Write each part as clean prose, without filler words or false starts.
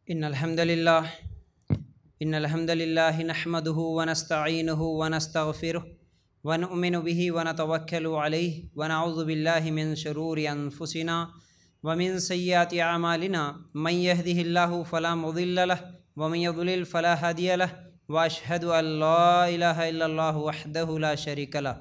इन्नल हम्दलिल्लाह नहमदुहु व नस्तईनुहु व नस्तगफिरुहु व नु'मिनु बिही व नतवक्कलु अलैहि व नऊज़ु बिल्लाहि मिन शुरूरि अनफुसिना व मिन सय्यिआति अमालिना मन यहदिहिल्लाहु फला मुदिल्ल लहु व मन युद्लिल फला हादिय लहु व अशहदु अन ला इलाहा इल्लल्लाहु वहदहु ला शरीका लहु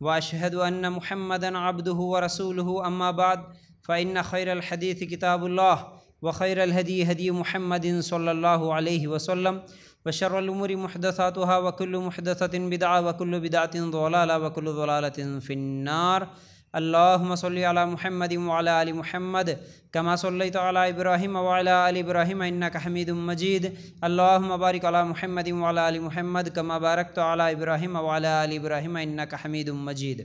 व अशहदु अन्न मुहम्मदन अब्दुहु व रसूलुहु अम्मा बाद फ़इन्न खैरल हदीस किताबुल्लाह व खैरल हदी हदी मुहम्मदिन सल्लल्लाहु अलैहि वसल्लम व शर्रुल उमूरि मुहदसातुहा व कुल्लु मुहदसतिन बिदअ व कुल्लु बिदअतिन ज़लाला व कुल्लु ज़लालतिन फिन्नार। अल्लाहुम्मा सल्लि अला मुहम्मदिन व अला आलि मुहम्मद कमा सल्लैता अला इब्राहीम व अला आलि इब्राहीम इन्नका हमीदुम मजीद। अल्लाहुम्मा बारिक अला मुहम्मदिन व अला आलि मुहम्मद कमा बारकता अला इब्राहीम व अला आलि इब्राहीम इन्नका हमीदुम मजीद।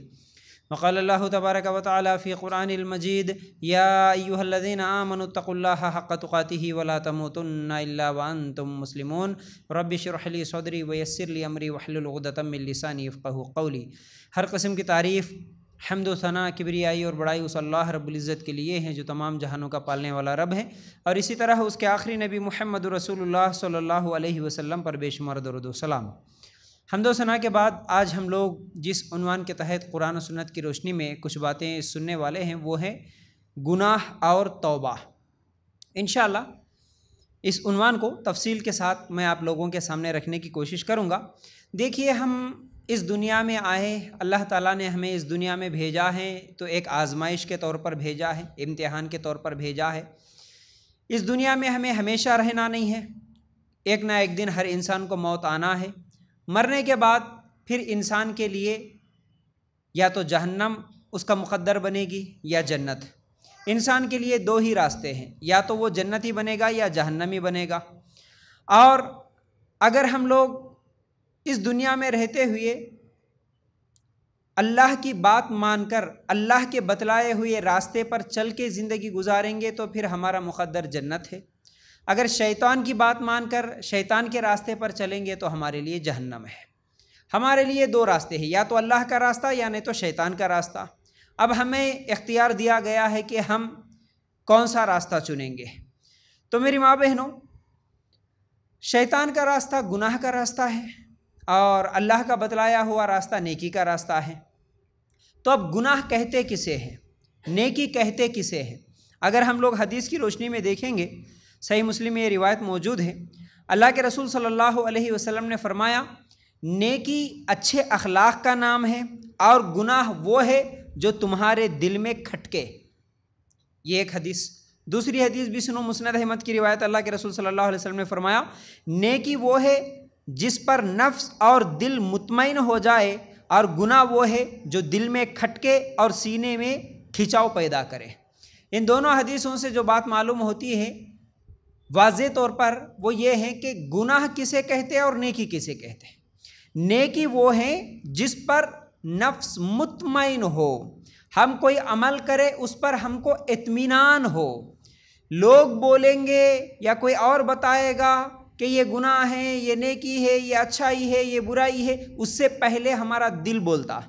वक़ाल अल्लाहु तबारक व तआला फ़ी क़ुरआनिल मजीद या अय्युहल्लज़ीना आमनुत्तक़ुल्लाहा हक़्क़ तुक़ातिही व ला तमूतुन्ना इल्ला व अंतुम मुस्लिमून। रब्बि इश्रह ली सदरी व यस्सिर ली अमरी वहलुल उक़दतम मिन लिसानी यफ़क़हू क़ौली। हर किस्म की तारीफ़, हम्द व सना, किब्रियाई और बड़ाई उस अल्लाह रब्बुल इज़्ज़त के लिए हैं जो तमाम जहानों का पालने वाला रब है, और इसी तरह उसके आखिरी नबी मुहम्मद रसूलुल्लाह सल्लल्लाहु अलैहि वसल्लम पर बेशुमार दरूद व सलाम। हम्द व सना के बाद आज हम लोग जिस उन्वान के तहत कुरान और सुन्नत की रोशनी में कुछ बातें सुनने वाले हैं वो है गुनाह और तौबा। इंशाअल्लाह इस उन्वान को तफसील के साथ मैं आप लोगों के सामने रखने की कोशिश करूँगा। देखिए, हम इस दुनिया में आए, अल्लाह ताला ने हमें इस दुनिया में भेजा है तो एक आजमाइश के तौर पर भेजा है, इम्तिहान के तौर पर भेजा है। इस दुनिया में हमें हमेशा रहना नहीं है, एक ना एक दिन हर इंसान को मौत आना है। मरने के बाद फिर इंसान के लिए या तो जहन्नम उसका मुक़द्दर बनेगी या जन्नत। इंसान के लिए दो ही रास्ते हैं, या तो वो जन्नती बनेगा या जहन्नमी बनेगा। और अगर हम लोग इस दुनिया में रहते हुए अल्लाह की बात मानकर अल्लाह के बतलाए हुए रास्ते पर चल के ज़िंदगी गुजारेंगे तो फिर हमारा मुक़द्दर जन्नत है। अगर शैतान की बात मानकर शैतान के रास्ते पर चलेंगे तो हमारे लिए जहन्नम है। हमारे लिए दो रास्ते हैं, या तो अल्लाह का रास्ता या नहीं तो शैतान का रास्ता। अब हमें इख्तियार दिया गया है कि हम कौन सा रास्ता चुनेंगे। तो मेरी माँ बहनों, शैतान का रास्ता गुनाह का रास्ता है और अल्लाह का बतलाया हुआ रास्ता नेकी का रास्ता है। तो अब गुनाह कहते किसे हैं, नेकी कहते किसे हैं? अगर हम लोग हदीस की रोशनी में देखेंगे, सही मुस्लिम में ये रिवायत मौजूद है। अल्लाह के रसूल सल्लल्लाहु अलैहि वसल्लम ने फरमाया, नेकी अच्छे अखलाक का नाम है और गुनाह वो है जो तुम्हारे दिल में खटके। ये एक हदीस। दूसरी हदीस भी सुनो, मुस्नद अहमद की रिवायत। अल्लाह के रसूल सल्लल्लाहु अलैहि वसल्लम ने फरमाया, नेकी वो है जिस पर नफ्स और दिल मुतमईन हो जाए, और गुनाह वो है जो दिल में खटके और सीने में खिंचाव पैदा करे। इन दोनों हदीसों से जो बात मालूम होती है वाज़े तौर पर वो ये है कि गुनाह किसे कहते हैं और नेकी किसे कहते हैं। नेकी वो है जिस पर नफ्स मुतमईन हो, हम कोई अमल करें उस पर हमको इत्मीनान हो। लोग बोलेंगे या कोई और बताएगा कि ये गुनाह है, ये नेकी है, ये अच्छाई है, ये बुराई है, उससे पहले हमारा दिल बोलता।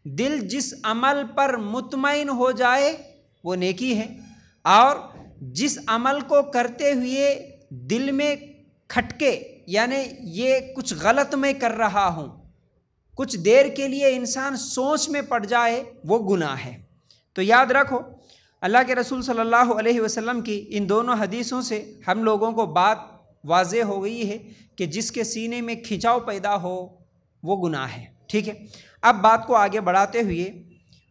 दिल जिस अमल पर मुतमईन हो जाए वो नेकी है, और जिस अमल को करते हुए दिल में खटके, यानी ये कुछ गलत मैं कर रहा हूँ, कुछ देर के लिए इंसान सोच में पड़ जाए, वो गुनाह है। तो याद रखो, अल्लाह के रसूल सल्लल्लाहु अलैहि वसल्लम की इन दोनों हदीसों से हम लोगों को बात वाज़े हो गई है कि जिसके सीने में खिंचाव पैदा हो वो गुनाह है। ठीक है, अब बात को आगे बढ़ाते हुए,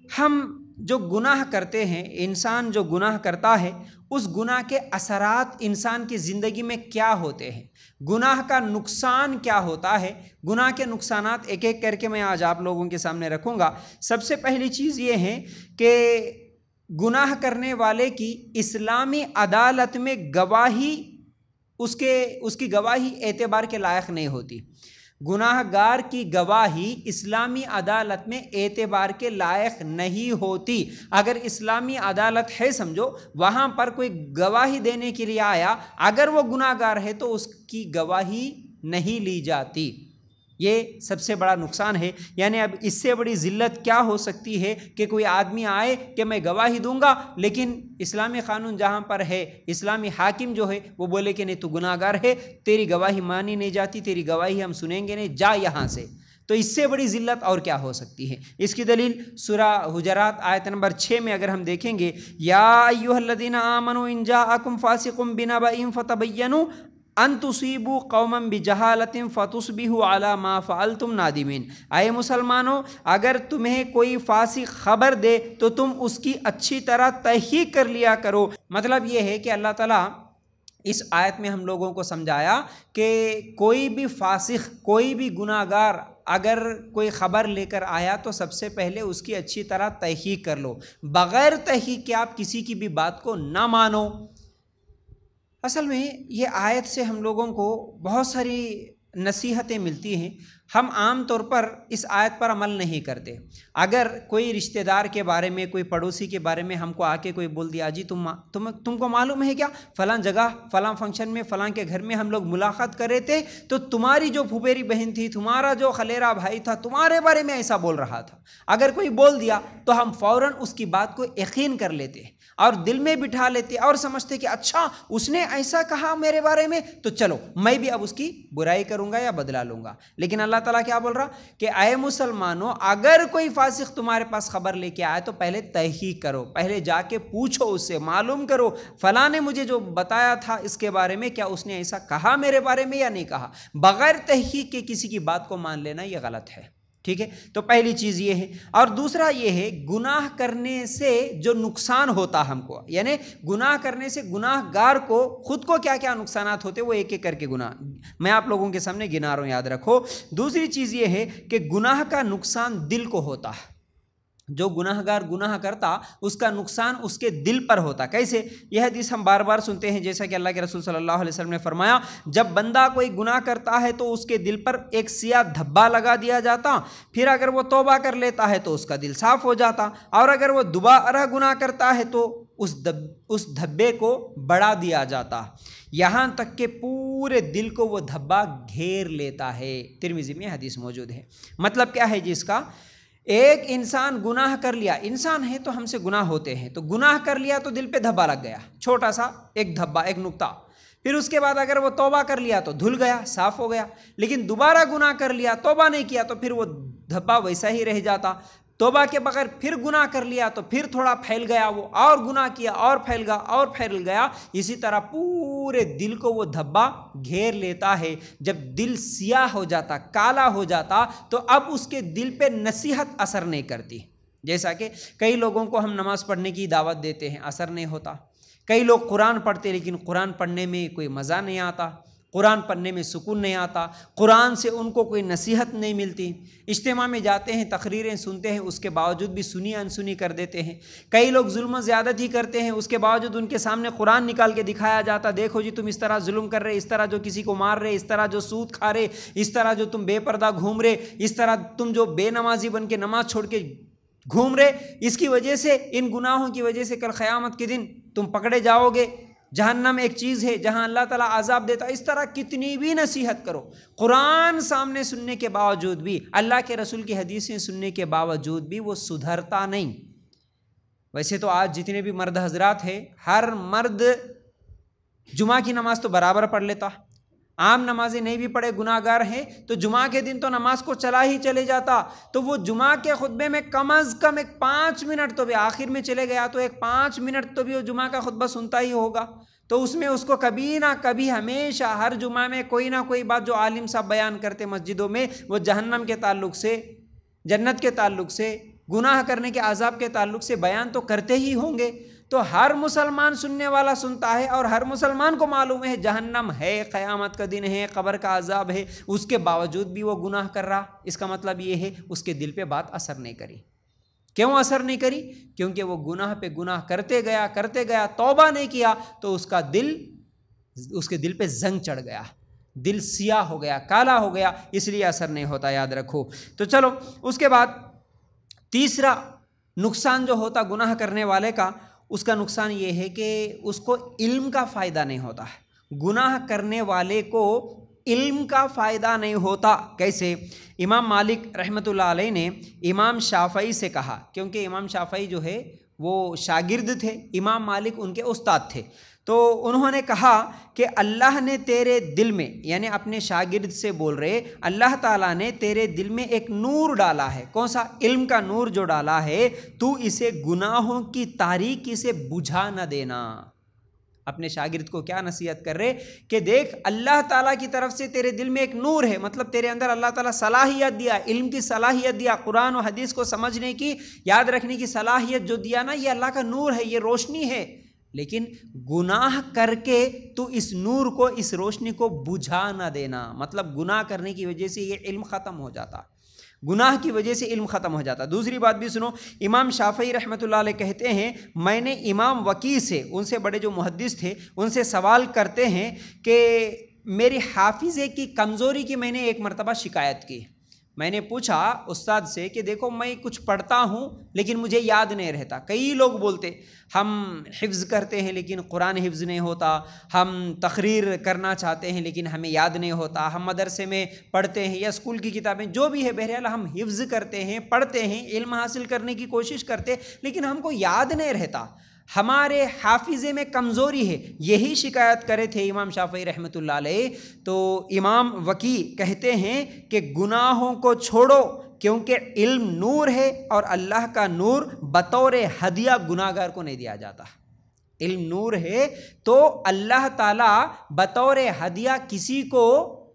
हम जो गुनाह करते हैं, इंसान जो गुनाह करता है, उस गुनाह के असरात इंसान की ज़िंदगी में क्या होते हैं, गुनाह का नुकसान क्या होता है। गुनाह के नुकसानात एक एक करके मैं आज आप लोगों के सामने रखूँगा। सबसे पहली चीज़ ये है कि गुनाह करने वाले की इस्लामी अदालत में गवाही उसकी गवाही एतबार के लायक नहीं होती। गुनाहगार की गवाही इस्लामी अदालत में एतबार के लायक नहीं होती। अगर इस्लामी अदालत है, समझो वहाँ पर कोई गवाही देने के लिए आया, अगर वो गुनाहगार है तो उसकी गवाही नहीं ली जाती। ये सबसे बड़ा नुकसान है। यानी अब इससे बड़ी ज़िल्लत क्या हो सकती है कि कोई आदमी आए कि मैं गवाही दूंगा, लेकिन इस्लामी क़ानून जहाँ पर है, इस्लामी हाकिम जो है वो बोले कि नहीं तू गुनाहगार है, तेरी गवाही मानी नहीं जाती, तेरी गवाही हम सुनेंगे नहीं, जा यहाँ से। तो इससे बड़ी ज़िल्लत और क्या हो सकती है। इसकी दलील सूरा हुजरात आयत नंबर 6 में अगर हम देखेंगे, या अय्युहल्लज़ीना आमनू इन जाअकुम फासिकुम बिनबइन फतबय्यनु अन तुसीबू कौमम बिजहालतिन फतुस्बिहु अला मा फ़अलतुम नादिमीन। आए मुसलमानों, अगर तुम्हें कोई फासिक खबर दे तो तुम उसकी अच्छी तरह तहकीक कर लिया करो। मतलब ये है कि अल्लाह ताला इस आयत में हम लोगों को समझाया कि कोई भी फासिक, कोई भी गुनाहगार अगर कोई ख़बर लेकर आया तो सबसे पहले उसकी अच्छी तरह तहकीक कर लो। बग़ैर तहकीक के आप किसी की भी बात को ना मानो। असल में ये आयत से हम लोगों को बहुत सारी नसीहतें मिलती हैं। हम आम तौर पर इस आयत पर अमल नहीं करते। अगर कोई रिश्तेदार के बारे में, कोई पड़ोसी के बारे में हमको आके कोई बोल दिया, जी तुमको मालूम है क्या, फ़लाँ जगह फ़लाँ फंक्शन में फ़लाँ के घर में हम लोग मुलाकात कर रहे थे तो तुम्हारी जो फुफेरी बहन थी, तुम्हारा जो खलेरा भाई था, तुम्हारे बारे में ऐसा बोल रहा था। अगर कोई बोल दिया तो हम फ़ौरन उसकी बात को यकीन कर लेते और दिल में बिठा लेते और समझते कि अच्छा उसने ऐसा कहा मेरे बारे में, तो चलो मैं भी अब उसकी बुराई करूँगा या बदला लूँगा। लेकिन अल्लाह ताला क्या बोल रहा कि आए मुसलमानों, अगर कोई फासिक तुम्हारे पास खबर लेके आए तो पहले तहकीक करो, पहले जाके पूछो उससे, मालूम करो फलां ने मुझे जो बताया था इसके बारे में क्या उसने ऐसा कहा मेरे बारे में या नहीं कहा। बगैर तहकीक के किसी की बात को मान लेना यह गलत है। ठीक है, तो पहली चीज़ ये है। और दूसरा ये है, गुनाह करने से जो नुकसान होता हमको, यानी गुनाह करने से गुनाहगार को खुद को क्या क्या नुकसानात होते वो एक एक करके गुनाह मैं आप लोगों के सामने गिना रहा हूँ, याद रखो। दूसरी चीज़ ये है कि गुनाह का नुकसान दिल को होता है। जो गुनाहगार गुनाह करता उसका नुकसान उसके दिल पर होता। कैसे? यह हदीस हम बार बार सुनते हैं, जैसा कि अल्लाह के रसूल सल्लल्लाहु अलैहि वसल्लम ने फरमाया, जब बंदा कोई गुनाह करता है तो उसके दिल पर एक सिया धब्बा लगा दिया जाता, फिर अगर वो तौबा कर लेता है तो उसका दिल साफ हो जाता, और अगर वो दोबारा गुनाह करता है तो उस धब्बे को बढ़ा दिया जाता, यहाँ तक कि पूरे दिल को वो धब्बा घेर लेता है। तिरमिज़ी में हदीस मौजूद है। मतलब क्या है जी इसका? एक इंसान गुनाह कर लिया, इंसान है तो हमसे गुनाह होते हैं, तो गुनाह कर लिया तो दिल पे धब्बा लग गया, छोटा सा एक धब्बा, एक नुक्ता। फिर उसके बाद अगर वो तौबा कर लिया तो धुल गया, साफ हो गया। लेकिन दोबारा गुनाह कर लिया, तौबा नहीं किया तो फिर वो धब्बा वैसा ही रह जाता। तौबा के बगैर फिर गुनाह कर लिया तो फिर थोड़ा फैल गया वो, और गुनाह किया और फैल गया और फैल गया। इसी तरह पूरे दिल को वो धब्बा घेर लेता है। जब दिल सियाह हो जाता, काला हो जाता, तो अब उसके दिल पे नसीहत असर नहीं करती। जैसा कि कई लोगों को हम नमाज़ पढ़ने की दावत देते हैं, असर नहीं होता। कई लोग कुरान पढ़ते लेकिन कुरान पढ़ने में कोई मज़ा नहीं आता, कुरान पढ़ने में सुकून नहीं आता, कुरान से उनको कोई नसीहत नहीं मिलती। इज्तिमा में जाते हैं, तकरीरें सुनते हैं, उसके बावजूद भी सुनी अनसुनी कर देते हैं। कई लोग जुल्म ज़्यादती करते हैं, उसके बावजूद उनके सामने कुरान निकाल के दिखाया जाता, देखो जी तुम इस तरह जुल्म कर रहे, इस तरह जो किसी को मार रहे, इस तरह जो सूद खा रहे, इस तरह जो तुम बेपर्दा घूम रहे, इस तरह तुम जो बेनमाजी बन के नमाज छोड़ के घूम रहे, इसकी वजह से, इन गुनाहों की वजह से कल क़यामत के दिन तुम पकड़े जाओगे। जहन्नम एक चीज़ है जहां अल्लाह ताला अज़ाब देता। इस तरह कितनी भी नसीहत करो, कुरान सामने सुनने के बावजूद भी, अल्लाह के रसूल की हदीसें सुनने के बावजूद भी वो सुधरता नहीं। वैसे तो आज जितने भी मर्द हजरात हैं, हर मर्द जुमा की नमाज तो बराबर पढ़ लेता, आम नमाजें नहीं भी पढ़े गुनाहगार हैं तो जुमा के दिन तो नमाज को चला ही चले जाता। तो वो जुमा के खुतबे में कम अज़ कम एक 5 मिनट तो भी, आखिर में चले गया तो एक 5 मिनट तो भी वो जुमा का खुतबा सुनता ही होगा। तो उसमें उसको कभी ना कभी, हमेशा हर जुमा में कोई ना कोई बात जो आलिम साहब बयान करते मस्जिदों में, वो जहन्नम के ताल्लुक से, जन्नत के ताल्लुक से, गुनाह करने के अज़ाब के ताल्लुक से बयान तो करते ही होंगे। तो हर मुसलमान सुनने वाला सुनता है, और हर मुसलमान को मालूम है जहन्नम है, क़यामत का दिन है, कब्र का अज़ाब है, उसके बावजूद भी वो गुनाह कर रहा। इसका मतलब ये है उसके दिल पे बात असर नहीं करी। क्यों असर नहीं करी? क्योंकि वो गुनाह पे गुनाह करते गया, तौबा नहीं किया, तो उसके दिल पे जंग चढ़ गया, दिल सियाह हो गया, काला हो गया, इसलिए असर नहीं होता, याद रखो। तो चलो, उसके बाद तीसरा नुकसान जो होता गुनाह करने वाले का, उसका नुकसान ये है कि उसको इल्म का फ़ायदा नहीं होता है। गुनाह करने वाले को इल्म का फ़ायदा नहीं होता। कैसे? इमाम मालिक रहमतुल्लाह अलैह ने इमाम शाफ़ई से कहा, क्योंकि इमाम शाफ़ई जो है वो शागिर्द थे, इमाम मालिक उनके उस्ताद थे। तो उन्होंने कहा कि अल्लाह ने तेरे दिल में, यानी अपने शागिर्द से बोल रहे, अल्लाह ताला ने तेरे दिल में एक नूर डाला है। कौन सा? इल्म का नूर जो डाला है, तू इसे गुनाहों की तारीकी से बुझा न देना। अपने शागिर्द को क्या नसीहत कर रहे कि देख, अल्लाह ताला की तरफ से तेरे दिल में एक नूर है, मतलब तेरे अंदर अल्लाह ताला सलाहियत दिया, इल्म की सलाहियत दिया, कुरान और हदीस को समझने की, याद रखने की सलाहियत जो दिया ना, ये अल्लाह का नूर है, ये रोशनी है। लेकिन गुनाह करके तू इस नूर को, इस रोशनी को बुझा ना देना, मतलब गुनाह करने की वजह से ये इल्म ख़त्म हो जाता, गुनाह की वजह से इल्म ख़त्म हो जाता। दूसरी बात भी सुनो, इमाम शाफ़ई रहमतुल्लाह अलैह कहते हैं, मैंने इमाम वकी से, उनसे बड़े जो मुहद्दिस थे, उनसे सवाल करते हैं कि मेरी हाफिज़े की कमज़ोरी की मैंने एक मरतबा शिकायत की। मैंने पूछा उस्ताद से कि देखो, मैं कुछ पढ़ता हूँ लेकिन मुझे याद नहीं रहता। कई लोग बोलते हम हिफ्ज़ करते हैं लेकिन कुरान हिफ्ज़ नहीं होता, हम तकरीर करना चाहते हैं लेकिन हमें याद नहीं होता, हम मदरसे में पढ़ते हैं या स्कूल की किताबें जो भी है, बहरहाल हम हिफ्ज़ करते हैं, पढ़ते हैं, इल्म हासिल करने की कोशिश करते, लेकिन हमको याद नहीं रहता, हमारे हाफिज़े में कमज़ोरी है। यही शिकायत करे थे इमाम शाफ़ई रहमतुल्लाह अलैह। तो इमाम वकी कहते हैं कि गुनाहों को छोड़ो, क्योंकि इल्म नूर है और अल्लाह का नूर बतौर हदिया गुनाहगार को नहीं दिया जाता। इल्म नूर है तो अल्लाह ताला बतौर हदिया किसी को,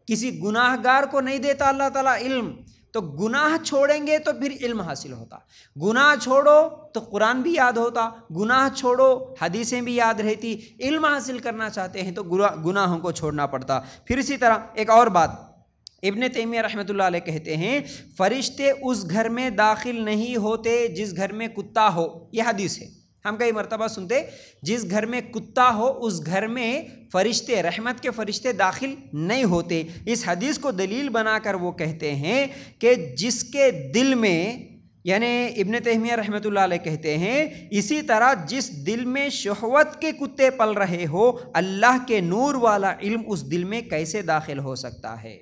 किसी गुनाहगार को नहीं देता अल्लाह ताला इल्म। तो गुनाह छोड़ेंगे तो फिर इल्म हासिल होता, गुनाह छोड़ो तो कुरान भी याद होता, गुनाह छोड़ो हदीसें भी याद रहती। इल्म हासिल करना चाहते हैं तो गुनाहों को छोड़ना पड़ता। फिर इसी तरह एक और बात, इब्न तैमिया रहमतुल्लाह अलैह कहते हैं, फरिश्ते उस घर में दाखिल नहीं होते जिस घर में कुत्ता हो। यह हदीस है, हम कई मरतबा सुनते, जिस घर में कुत्ता हो उस घर में फरिश्ते, रहमत के फरिश्ते दाखिल नहीं होते। इस हदीस को दलील बनाकर वो कहते हैं कि जिसके दिल में, यानी इब्न तैमिया रहमतुल्लाह अलैह कहते हैं, इसी तरह जिस दिल में शहवत के कुत्ते पल रहे हो, अल्लाह के नूर वाला इल्म उस दिल में कैसे दाखिल हो सकता है।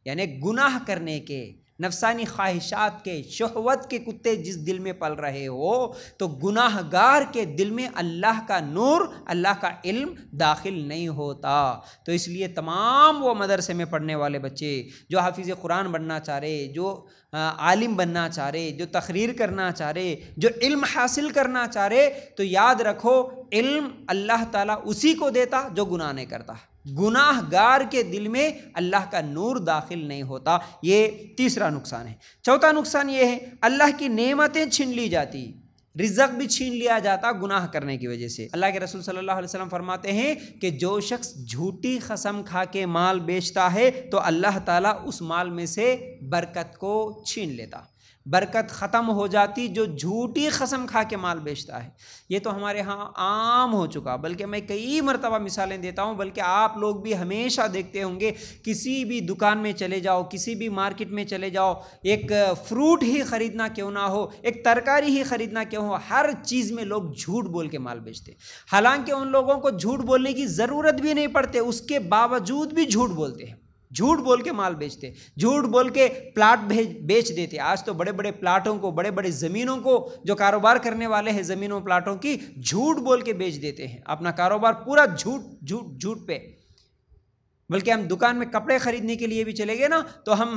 यानी गुनाह करने के, नफसानी ख्वाहिशात के, शहवत के कुत्ते जिस दिल में पल रहे हो, तो गुनाहगार के दिल में अल्लाह का नूर, अल्लाह का इल्म दाखिल नहीं होता। तो इसलिए तमाम वो मदरसे में पढ़ने वाले बच्चे जो हाफिज़ कुरान बनना चाह रहे, जो आलिम बनना चाह रहे, जो तकरीर करना चाह रहे, जो इल्म हासिल करना चाह रहे, तो याद रखो, इल्म अल्लाह ताला उसी को देता जो गुनाह नहीं करता। गुनाहगार के दिल में अल्लाह का नूर दाखिल नहीं होता। ये तीसरा नुकसान है। चौथा नुकसान ये है, अल्लाह की नेमतें छीन ली जाती, रिज़्क़ भी छीन लिया जाता गुनाह करने की वजह से। अल्लाह के रसूल सल्लल्लाहु अलैहि वसल्लम फरमाते हैं कि जो शख्स झूठी कसम खा के माल बेचता है तो अल्लाह ताला उस माल में से बरकत को छीन लेता, बरकत ख़त्म हो जाती जो झूठी कसम खा के माल बेचता है। ये तो हमारे यहाँ आम हो चुका, बल्कि मैं कई मरतबा मिसालें देता हूँ, बल्कि आप लोग भी हमेशा देखते होंगे, किसी भी दुकान में चले जाओ, किसी भी मार्केट में चले जाओ, एक फ्रूट ही ख़रीदना क्यों ना हो, एक तरकारी ही ख़रीदना क्यों हो, हर चीज़ में लोग झूठ बोल के माल बेचते। हालांकि उन लोगों को झूठ बोलने की ज़रूरत भी नहीं पड़ती, उसके बावजूद भी झूठ बोलते हैं, झूठ बोल के माल बेचते, झूठ बोल के प्लाट बेच देते। आज तो बड़े बड़े प्लाटों को, बड़े बड़े ज़मीनों को, जो कारोबार करने वाले हैं ज़मीनों प्लाटों की, झूठ बोल के बेच देते हैं अपना कारोबार पूरा झूठ पे। बल्कि हम दुकान में कपड़े खरीदने के लिए भी चले गए ना, तो हम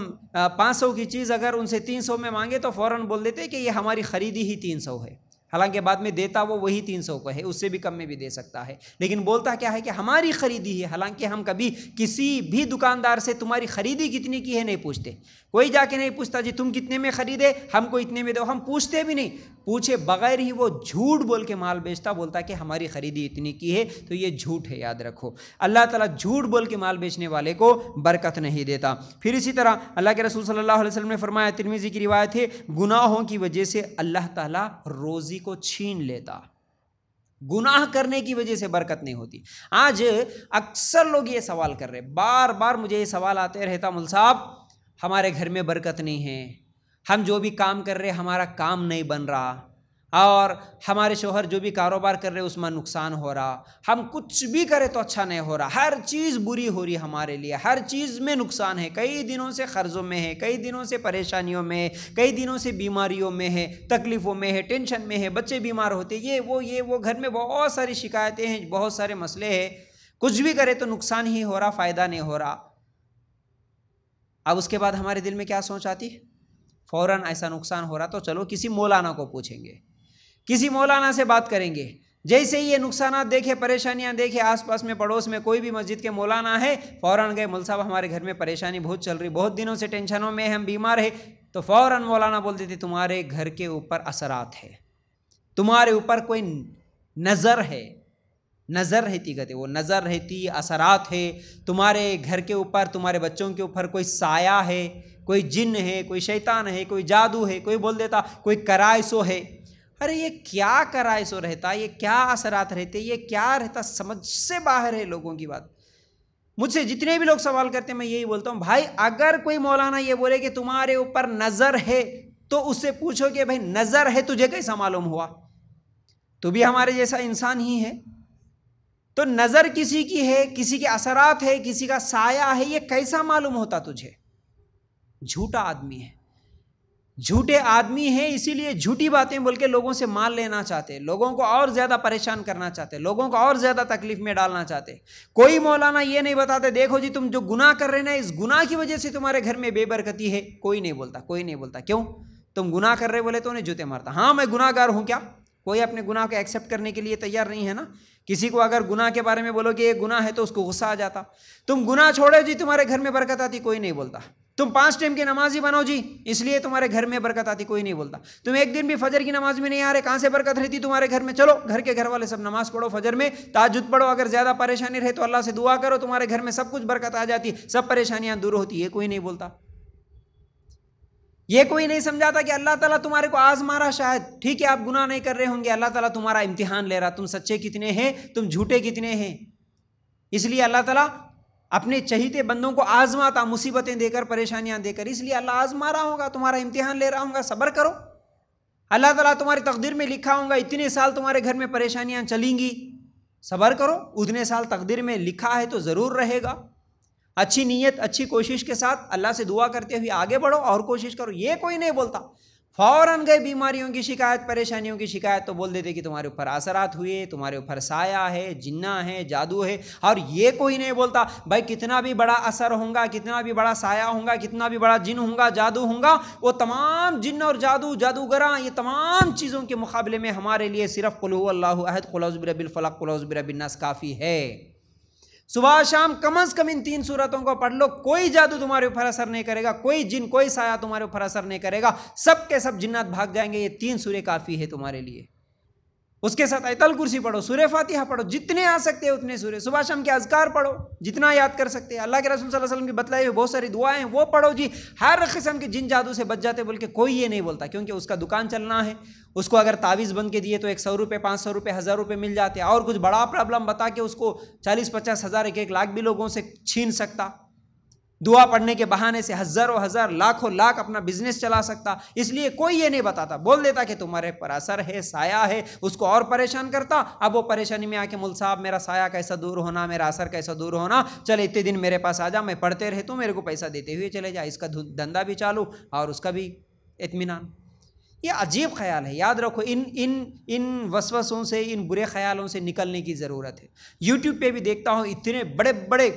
500 की चीज़ अगर उनसे 300 में मांगे तो फ़ौरन बोल देते हैं कि ये हमारी ख़रीदी ही 300 है। हालांकि बाद में देता वो वही 300 को है, उससे भी कम में भी दे सकता है, लेकिन बोलता क्या है कि हमारी ख़रीदी है। हालांकि हम कभी किसी भी दुकानदार से तुम्हारी ख़रीदी कितनी की है नहीं पूछते, कोई जाके नहीं पूछता जी तुम कितने में ख़रीदे, हमको इतने में दो, हम पूछते भी नहीं, पूछे बगैर ही वो झूठ बोल के माल बेचता, बोलता कि हमारी ख़रीदी इतनी की है। तो ये झूठ है, याद रखो, अल्लाह ताला झूठ बोल के माल बेचने वाले को बरकत नहीं देता। फिर इसी तरह अल्लाह के रसूल सल्लल्लाहु अलैहि वसल्लम ने फरमाया, तिरमिज़ी की रिवायत है, गुनाहों की वजह से अल्लाह ताला रोज़ी को छीन लेता, गुनाह करने की वजह से बरकत नहीं होती। आज अक्सर लोग ये सवाल कर रहे, बार बार मुझे ये सवाल आते रहता, मुल साहब हमारे घर में बरकत नहीं है, हम जो भी काम कर रहे हमारा काम नहीं बन रहा, और हमारे शोहर जो भी कारोबार कर रहे हैं उसमें नुकसान हो रहा, हम कुछ भी करें तो अच्छा नहीं हो रहा, हर चीज़ बुरी हो रही हमारे लिए, हर चीज़ में नुकसान है, कई दिनों से कर्ज़ों में है, कई दिनों से परेशानियों में है, कई दिनों से बीमारियों में है, तकलीफ़ों में है, टेंशन में है, बच्चे बीमार होते, ये वो घर में बहुत सारी शिकायतें हैं, बहुत सारे मसले हैं, कुछ भी करे तो नुकसान ही हो रहा, फ़ायदा नहीं हो रहा। अब उसके बाद हमारे दिल में क्या सोच आती है? फ़ौरन ऐसा नुकसान हो रहा तो चलो किसी मौलाना को पूछेंगे, किसी मौलाना से बात करेंगे। जैसे ही ये नुकसानात देखे, परेशानियां देखे, आसपास में पड़ोस में कोई भी मस्जिद के मौलाना है, फ़ौरन गए, मौल साहब हमारे घर में परेशानी बहुत चल रही, बहुत दिनों से टेंशनों में हम बीमार है, तो फ़ौरन मौलाना बोल देते तुम्हारे घर के ऊपर असरात है, तुम्हारे ऊपर कोई नज़र है, नज़र रहती, कहते वो नज़र रहती, असरात है तुम्हारे घर के ऊपर, तुम्हारे बच्चों के ऊपर कोई साया है, कोई जिन्न है, कोई शैतान है, कोई जादू है, कोई बोल देता कोई करायसो है। अरे ये क्या करायसो रहता, ये क्या असरात रहते, ये क्या रहता, समझ से बाहर है लोगों की बात। मुझसे जितने भी लोग सवाल करते हैं मैं यही बोलता हूँ, भाई अगर कोई मौलाना ये बोले कि तुम्हारे ऊपर नज़र है तो उससे पूछो कि भाई नज़र है तुझे कैसा मालूम हुआ, तू भी हमारे जैसा इंसान ही है, तो नज़र किसी की है, किसी के असरात है, किसी का साया है, ये कैसा मालूम होता तुझे? झूठा आदमी है, झूठे आदमी है, इसीलिए झूठी बातें बोल के लोगों से माल लेना चाहते, लोगों को और ज़्यादा परेशान करना चाहते, लोगों को और ज़्यादा तकलीफ में डालना चाहते। कोई मौलाना ये नहीं बताते देखो जी तुम जो गुनाह कर रहे ना, इस गुनाह की वजह से तुम्हारे घर में बेबरकती है, कोई नहीं बोलता, कोई नहीं बोलता। क्यों? तुम गुनाह कर रहे बोले तो उन्हें जूते मारता। हाँ मैं गुनाहगार हूँ, क्या कोई अपने गुनाह को एक्सेप्ट करने के लिए तैयार नहीं है ना। किसी को अगर गुनाह के बारे में बोलो कि ये गुनाह है तो उसको गुस्सा आ जाता। तुम गुनाह छोड़ो जी तुम्हारे घर में बरकत आती, कोई नहीं बोलता। तुम 5 टाइम की नमाजी बनो जी इसलिए तुम्हारे घर में बरकत आती, कोई नहीं बोलता। तुम एक दिन भी फजर की नमाज में नहीं आ रहे, कहाँ से बरकत रहती तुम्हारे घर में? चलो घर के घर वाले सब नमाज पढ़ो, फजर में ताजुद पढ़ो, अगर ज़्यादा परेशानी रहे तो अल्लाह से दुआ करो, तुम्हारे घर में सब कुछ बरकत आ जाती, सब परेशानियां दूर होती है, कोई नहीं बोलता। ये कोई नहीं समझाता कि अल्लाह ताला तुम्हारे को आजमा रहा, शायद ठीक है आप गुनाह नहीं कर रहे होंगे, अल्लाह ताला तुम्हारा इम्तिहान ले रहा, तुम सच्चे कितने हैं, तुम झूठे कितने हैं। इसलिए अल्लाह ताला अपने चहीते बंदों को आजमाता, मुसीबतें देकर, परेशानियां देकर, इसलिए अल्लाह आजमा रहा होगा, तुम्हारा इम्तिहान ले रहा होगा, सब्र करो। अल्लाह ताला तुम्हारी तकदीर में लिखा होगा इतने साल तुम्हारे घर में परेशानियां चलेंगी, सब्र करो, उतने साल तकदीर में लिखा है तो ज़रूर रहेगा। अच्छी नीयत, अच्छी कोशिश के साथ अल्लाह से दुआ करते हुए आगे बढ़ो और कोशिश करो। ये कोई नहीं बोलता। फ़ौरन गए बीमारियों की शिकायत, परेशानियों की शिकायत तो बोल देते कि तुम्हारे ऊपर असरात हुए, तुम्हारे ऊपर साया है, जिन्ना है, जादू है। और ये कोई नहीं बोलता भाई कितना भी बड़ा असर होगा, कितना भी बड़ा साया होगा, कितना भी बड़ा जिन होगा, जादू होगा, वो तमाम जिन और जादू, जादूगरा, ये तमाम चीज़ों के मुकाबले में हमारे लिए सिर्फ कुल हु अल्लाहु अहद, कुल औज़ु बिरब्बिल फलक, कुल औज़ु बिरब्बिन नास काफ़ी है। सुबह शाम कम से कम इन 3 सूरतों को पढ़ लो, कोई जादू तुम्हारे ऊपर असर नहीं करेगा, कोई जिन, कोई साया तुम्हारे ऊपर असर नहीं करेगा, सब के सब जिन्नात भाग जाएंगे। ये 3 सूरे काफ़ी है तुम्हारे लिए। उसके साथ आयतल कुर्सी पढ़ो, सूरे फातिहा पढ़ो, जितने आ सकते हैं उतने सूरे, सुबह शाम के अज़कार पढ़ो, जितना याद कर सकते हैं। अल्लाह के रसूल सल्लल्लाहु अलैहि वसल्लम की बतलाई हुई बहुत सारी दुआएं हैं, वो पढ़ो जी। हर किस्म के जिन जादू से बच जाते बोल के कोई ये नहीं बोलता, क्योंकि उसका दुकान चलना है, उसको अगर तावीज़ बन के दिए तो 100 रुपये, 500 रुपये, 1000 रुपये मिल जाते हैं, और कुछ बड़ा प्रॉब्लम बता के उसको 40-50 हज़ार, 1-1 लाख भी लोगों से छीन सकता। दुआ पढ़ने के बहाने से हज़ारों हज़ार, लाखों लाख अपना बिजनेस चला सकता। इसलिए कोई ये नहीं बताता, बोल देता कि तुम्हारे पर असर है, साया है, उसको और परेशान करता। अब वो परेशानी में आके मुल साहब मेरा साया कैसा दूर होना, मेरा असर कैसा दूर होना, चल इतने दिन मेरे पास आ जा, मैं पढ़ते रहे तो मेरे को पैसा देते हुए चले जा, इसका धंधा भी चालू और उसका भी इत्मीनान। ये अजीब ख्याल है। याद रखो, इन वसवसों से, इन बुरे ख्यालों से निकलने की ज़रूरत है। यूट्यूब पे भी देखता हूँ इतने बड़े बड़े,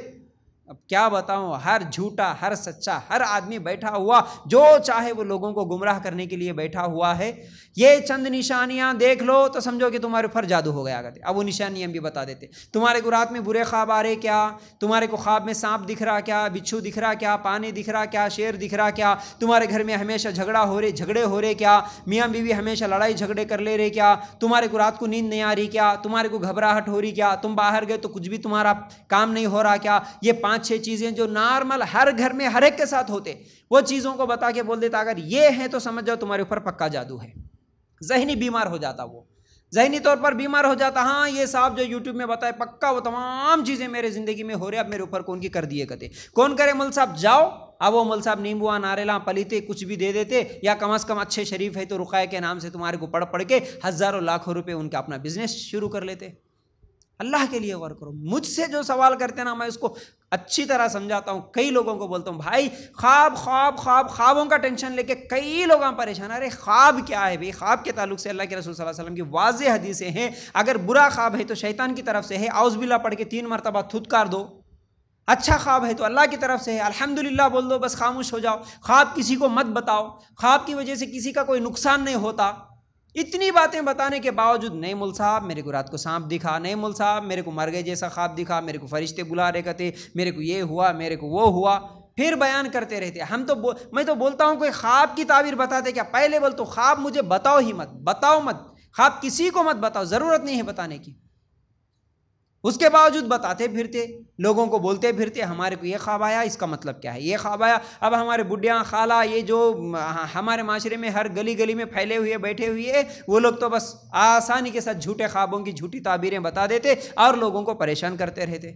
अब क्या बताऊं, हर झूठा, हर सच्चा, हर आदमी बैठा हुआ जो चाहे वो लोगों को गुमराह करने के लिए बैठा हुआ है। ये चंद निशानियां देख लो तो समझो कि तुम्हारे ऊपर जादू हो गया करते। अब वो निशानियां भी बता देते। तुम्हारे को रात में बुरे ख्वाब आ रहे क्या, तुम्हारे को ख्वाब में सांप दिख रहा क्या, बिच्छू दिख रहा क्या, पानी दिख रहा क्या, शेर दिख रहा क्या, तुम्हारे घर में हमेशा झगड़े हो रहे क्या, मियाँ बीवी हमेशा लड़ाई झगड़े कर ले रहे क्या, तुम्हारे को रात को नींद नहीं आ रही क्या, तुम्हारे को घबराहट हो रही क्या, तुम बाहर गए तो कुछ भी तुम्हारा काम नहीं हो रहा क्या। ये 5-6 चीज़ें जो नॉर्मल हर घर में हर एक के साथ होते, वो चीज़ों को बता के बोल देता अगर ये है तो समझ जाओ तुम्हारे ऊपर पक्का जादू है। ज़हनी बीमार हो जाता, वो ज़हनी तौर पर बीमार हो जाता। हाँ ये साहब जो यूट्यूब में बताए पक्का वो तमाम चीज़ें मेरे ज़िंदगी में हो रही, अब मेरे ऊपर कौन की कर दिए कहते, कौन करे मुल साहब, जाओ अब वो मौलवी साहब नींबुआ नारेला पलीते कुछ भी दे देते, या कम से कम अच्छे शरीफ है तो रुक़या के नाम से तुम्हारे को पढ़ पढ़ के हज़ारों लाखों रुपए उनका अपना बिजनेस शुरू कर लेते। अल्लाह के लिए गौर करो। मुझसे जो सवाल करते ना, मैं उसको अच्छी तरह समझाता हूँ। कई लोगों को बोलता हूँ भाई ख्वाब ख्वाब ख्वाब ख्वाबों का टेंशन लेके कई लोग परेशान। अरे ख्वाब क्या है भाई? ख्वाब के ताल्लुक से अल्लाह के रसूल सल्लल्लाहु अलैहि वसल्लम की वाज़ेह हदीसें हैं। अगर बुरा ख्वाब है तो शैतान की तरफ से है, औज़ बिल्लाह पढ़ के 3 मरतबा थुतकार दो। अच्छा ख्वाब है तो अल्लाह की तरफ से है, अल्हम्दुलिल्लाह बोल दो, बस खामोश हो जाओ। ख्वाब किसी को मत बताओ, ख्वाब की वजह से किसी का कोई नुकसान नहीं होता। इतनी बातें बताने के बावजूद, नहीं मुल साहब मेरे को रात को सांप दिखा, नहीं मुल साहब मेरे को मर गए जैसा ख्वाब दिखा, मेरे को फरिश्ते बुला रहे कहते, मेरे को ये हुआ, मेरे को वो हुआ, फिर बयान करते रहते। मैं तो बोलता हूँ कोई ख्वाब की ताबीर बताते क्या? पहले बोल तो ख्वाब मुझे बताओ ही मत, बताओ मत, ख्वाब किसी को मत बताओ, ज़रूरत नहीं है बताने की। उसके बावजूद बताते फिरते, लोगों को बोलते फिरते हमारे को ये ख्वाब आया, इसका मतलब क्या है, ये ख्वाब आया। अब हमारे बुढ़िया खाला, ये जो हमारे माशरे में हर गली गली में फैले हुए बैठे हुए, वो लोग तो बस आसानी के साथ झूठे ख्वाबों की झूठी ताबीरें बता देते और लोगों को परेशान करते रहते।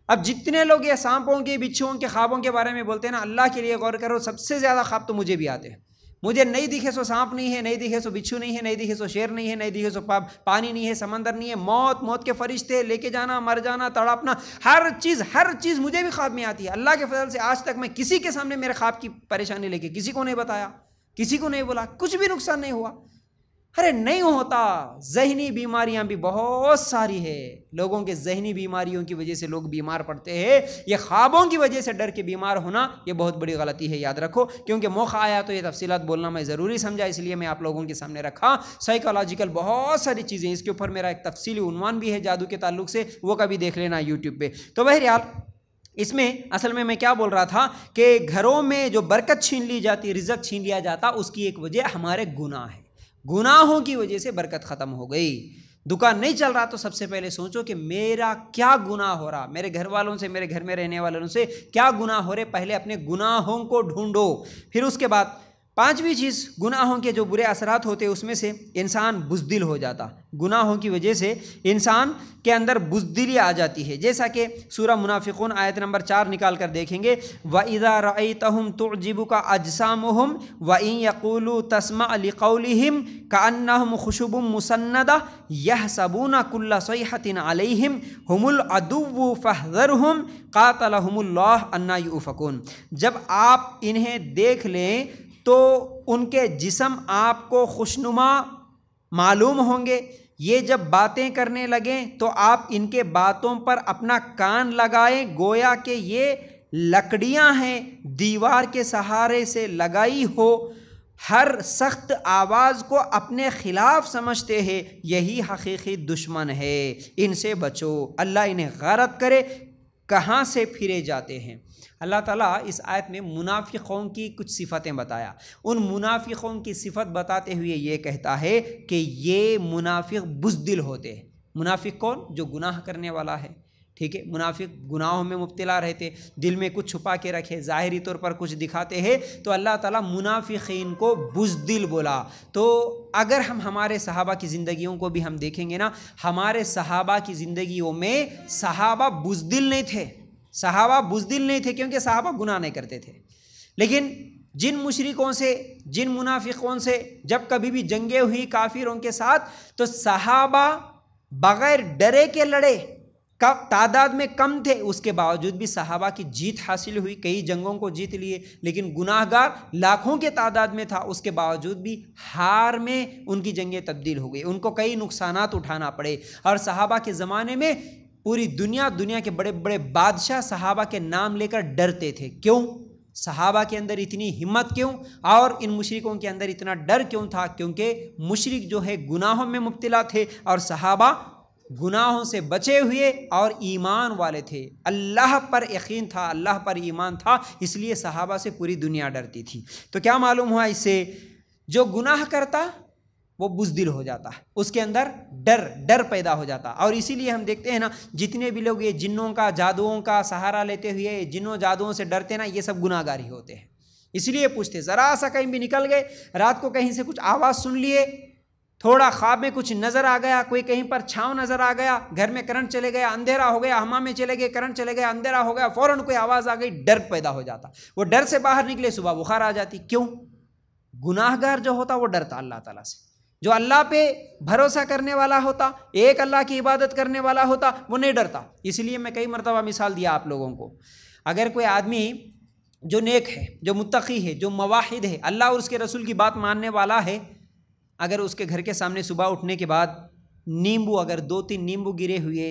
अब जितने लोग ये सांपों के बिच्छुओं के ख्वाबों के बारे में बोलते हैं ना, अल्लाह के लिए गौर करो, सबसे ज़्यादा ख्वाब तो मुझे भी आते हैं। मुझे नहीं दिखे सो सांप नहीं है, नहीं दिखे सो बिच्छू नहीं है, नहीं दिखे सो शेर नहीं है, नहीं दिखे सो पानी नहीं है, समंदर नहीं है, मौत के फरिश्ते, लेके जाना, मर जाना, तड़पना, हर चीज़ मुझे भी ख्वाब में आती है। अल्लाह के फजल से आज तक मैं किसी के सामने मेरे ख्वाब की परेशानी लेके किसी को नहीं बताया, किसी को नहीं बोला, कुछ भी नुकसान नहीं हुआ। अरे नहीं होता। ज़हनी बीमारियां भी बहुत सारी है, लोगों के ज़हनी बीमारियों की वजह से लोग बीमार पड़ते हैं। ये ख्वाबों की वजह से डर के बीमार होना ये बहुत बड़ी गलती है, याद रखो। क्योंकि मौका आया तो ये तफसीलात बोलना मैं ज़रूरी समझा, इसलिए मैं आप लोगों के सामने रखा। साइकोलॉजिकल बहुत सारी चीज़ें, इसके ऊपर मेरा एक तफसीली उन्वान भी है जादू के ताल्लुक से, वो कभी देख लेना यूट्यूब पर। तो बहरहाल इसमें असल में मैं क्या बोल रहा था कि घरों में जो बरकत छीन ली जाती, रिज़्क़ छीन लिया जाता, उसकी एक वजह हमारे गुनाह है। गुनाहों की वजह से बरकत ख़त्म हो गई। दुकान नहीं चल रहा तो सबसे पहले सोचो कि मेरा क्या गुनाह हो रहा, मेरे घर वालों से, मेरे घर में रहने वालों से क्या गुनाह हो रहे, पहले अपने गुनाहों को ढूंढो। फिर उसके बाद 5वीं चीज़, गुनाहों के जो बुरे असरात होते हैं उसमें से इंसान बुज़दिल हो जाता। गुनाहों की वजह से इंसान के अंदर बुज़दिली आ जाती है। जैसा कि सूरह मुनाफिकून आयत नंबर 4 निकाल कर देखेंगे, व इज़ा रअयतहुम तुअजिबुका अजसामुहुम व इन यक़ूलू तस्मा' लिक़ौलिहिम कअन्नहुम खुशुबुम मुसन्नदा यहसबूना कुल्ला सयहतिन अलैहिम हुमुल अदुव्वु फहज़रहुम क़ातलहुमुल्लाह अन्ना युफ़कून। जब आप इन्हें देख लें तो उनके जिस्म आपको खुशनुमा मालूम होंगे। ये जब बातें करने लगें तो आप इनके बातों पर अपना कान लगाएं, गोया कि ये लकड़ियां हैं दीवार के सहारे से लगाई हो, हर सख्त आवाज़ को अपने खिलाफ समझते हैं, यही हकीकी दुश्मन है, इनसे बचो, अल्लाह इन्हें गारत करे, कहाँ से फिरे जाते हैं। अल्लाह ताला इस आयत में मुनाफिकों की कुछ सिफ़तें बताया। उन मुनाफिकों की सिफ़त बताते हुए ये कहता है कि ये मुनाफिक बुज़दिल होते हैं। मुनाफिक कौन? जो गुनाह करने वाला है, ठीक है। मुनाफिक गुनाहों में मुब्तला रहते, दिल में कुछ छुपा के रखे, ज़ाहिरी तौर पर कुछ दिखाते हैं, तो अल्लाह ताला मुनाफिकीन को बुज़दिल बोला। तो अगर हम हमारे सहाबा की ज़िंदगियों को भी हम देखेंगे ना, हमारे सहाबा की ज़िंदगियों में सहाबा बुज़दिल नहीं थे, सहाबा बुज़दिल नहीं थे, क्योंकि सहाबा गुनाह नहीं करते थे। लेकिन जिन मुशरिकों से, जिन मुनाफिकों से जब कभी भी जंगें हुई काफिरों के साथ, तो सहाबा बग़ैर डरे के लड़े, तादाद में कम थे, उसके बावजूद भी सहाबा की जीत हासिल हुई, कई जंगों को जीत लिए। लेकिन गुनाहगार लाखों के तादाद में था, उसके बावजूद भी हार में उनकी जंगें तब्दील हो गई, उनको कई नुकसानात उठाना पड़े। और सहाबा के ज़माने में पूरी दुनिया के बड़े बड़े बादशाह सहाबा के नाम लेकर डरते थे। क्यों? सहाबा के अंदर इतनी हिम्मत क्यों, और इन मुशरिकों के अंदर इतना डर क्यों था? क्योंकि मुशरिक जो है गुनाहों में मुब्तला थे और सहाबा गुनाहों से बचे हुए और ईमान वाले थे, अल्लाह पर यकीन था, अल्लाह पर ईमान था, इसलिए सहाबा से पूरी दुनिया डरती थी। तो क्या मालूम हुआ इससे? जो गुनाह करता वो बुज़दिल हो जाता है, उसके अंदर डर पैदा हो जाता। और इसीलिए हम देखते हैं ना, जितने भी लोग ये जिन्नों का, जादुओं का सहारा लेते हुए जिन्नों जादुओं से डरते ना, ये सब गुनाहगार ही होते हैं। इसलिए पूछते, ज़रा सा कहीं भी निकल गए, रात को कहीं से कुछ आवाज़ सुन लिए, थोड़ा ख्वाब में कुछ नज़र आ गया, कोई कहीं पर छाँव नज़र आ गया, घर में करंट चले गया, अंधेरा हो गया, हमाम में चले गए, करंट चले गया, अंधेरा हो गया, फ़ौरन कोई आवाज़ आ गई, डर पैदा हो जाता। वो डर से बाहर निकले, सुबह बुखार आ जाती। क्यों? गुनाहगार जो होता वो डरता अल्लाह ताला से। जो अल्लाह पे भरोसा करने वाला होता, एक अल्लाह की इबादत करने वाला होता, वो नहीं डरता। इसलिए मैं कई मरतबा मिसाल दिया आप लोगों को, अगर कोई आदमी जो नेक है, जो मुत्तकी है, जो मवाहिद है, अल्लाह और उसके रसूल की बात मानने वाला है, अगर उसके घर के सामने सुबह उठने के बाद नींबू, अगर 2-3 नींबू गिरे हुए,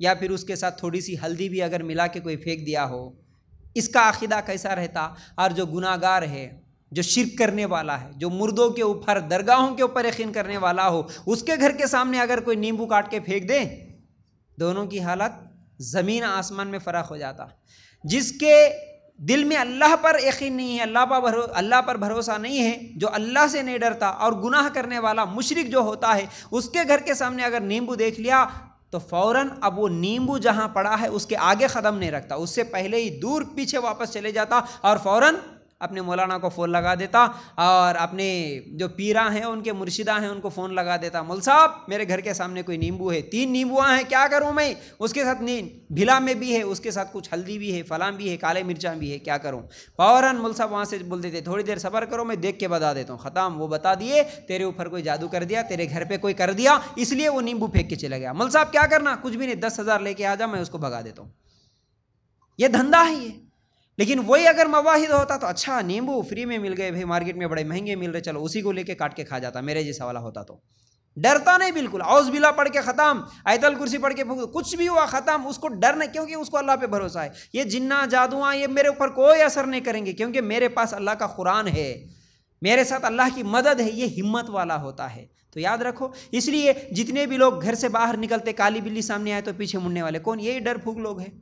या फिर उसके साथ थोड़ी सी हल्दी भी अगर मिला के कोई फेंक दिया हो, इसका अकीदा कैसा रहता? और जो गुनाहगार है, जो शिर्क करने वाला है, जो मुर्दों के ऊपर, दरगाहों के ऊपर यकीन करने वाला हो, उसके घर के सामने अगर कोई नींबू काट के फेंक दे, दोनों की हालत ज़मीन आसमान में फ़र्क हो जाता। जिसके दिल में अल्लाह पर यकीन नहीं है, अल्लाह पर भरोसा नहीं है, जो अल्लाह से नहीं डरता, और गुनाह करने वाला मुशरिक जो होता है, उसके घर के सामने अगर नींबू देख लिया तो फ़ौरन अब वो नींबू जहाँ पड़ा है उसके आगे क़दम नहीं रखता, उससे पहले ही दूर पीछे वापस चले जाता और फ़ौरन अपने मौलाना को फ़ोन लगा देता, और अपने जो पीरा हैं, उनके मुर्शिदा हैं, उनको फ़ोन लगा देता, मौल साहब मेरे घर के सामने कोई नींबू है, 3 नींबुआँ हैं, क्या करूँ मैं? उसके साथ भिला में भी है, उसके साथ कुछ हल्दी भी है, फलां भी है, काले मिर्चा भी है, क्या करूँ? फ़ौरन मौल साहब वहाँ से बोल देते, थोड़ी देर सब्र करो, मैं देख के बता देता हूँ। ख़त्म, वो बता दिए, तेरे ऊपर कोई जादू कर दिया, तेरे घर पर कोई कर दिया, इसलिए वो नींबू फेंक के चला गया। मौल साहब क्या करना? कुछ भी नहीं, 10,000 लेके आ जा, मैं उसको भगा देता हूँ। ये धंधा है ये। लेकिन वही अगर मवाहिद होता तो अच्छा, नींबू फ्री में मिल गए भाई, मार्केट में बड़े महंगे मिल रहे, चलो उसी को लेके काट के खा जाता, मेरे जैसा वाला होता तो। डरता नहीं बिल्कुल, औज़ बिल्ला पढ़ के ख़त्म, आयतल कुर्सी पढ़ के कुछ भी हुआ ख़त्म, उसको डर नहीं, क्योंकि उसको अल्लाह पे भरोसा है। ये जिन्ना जादुआ ये मेरे ऊपर कोई असर नहीं करेंगे, क्योंकि मेरे पास अल्लाह का कुरान है, मेरे साथ अल्लाह की मदद है। ये हिम्मत वाला होता है। तो याद रखो, इसलिए जितने भी लोग घर से बाहर निकलते, काली बिल्ली सामने आए तो पीछे मुड़ने वाले, कौन? यही डर फूक लोग हैं।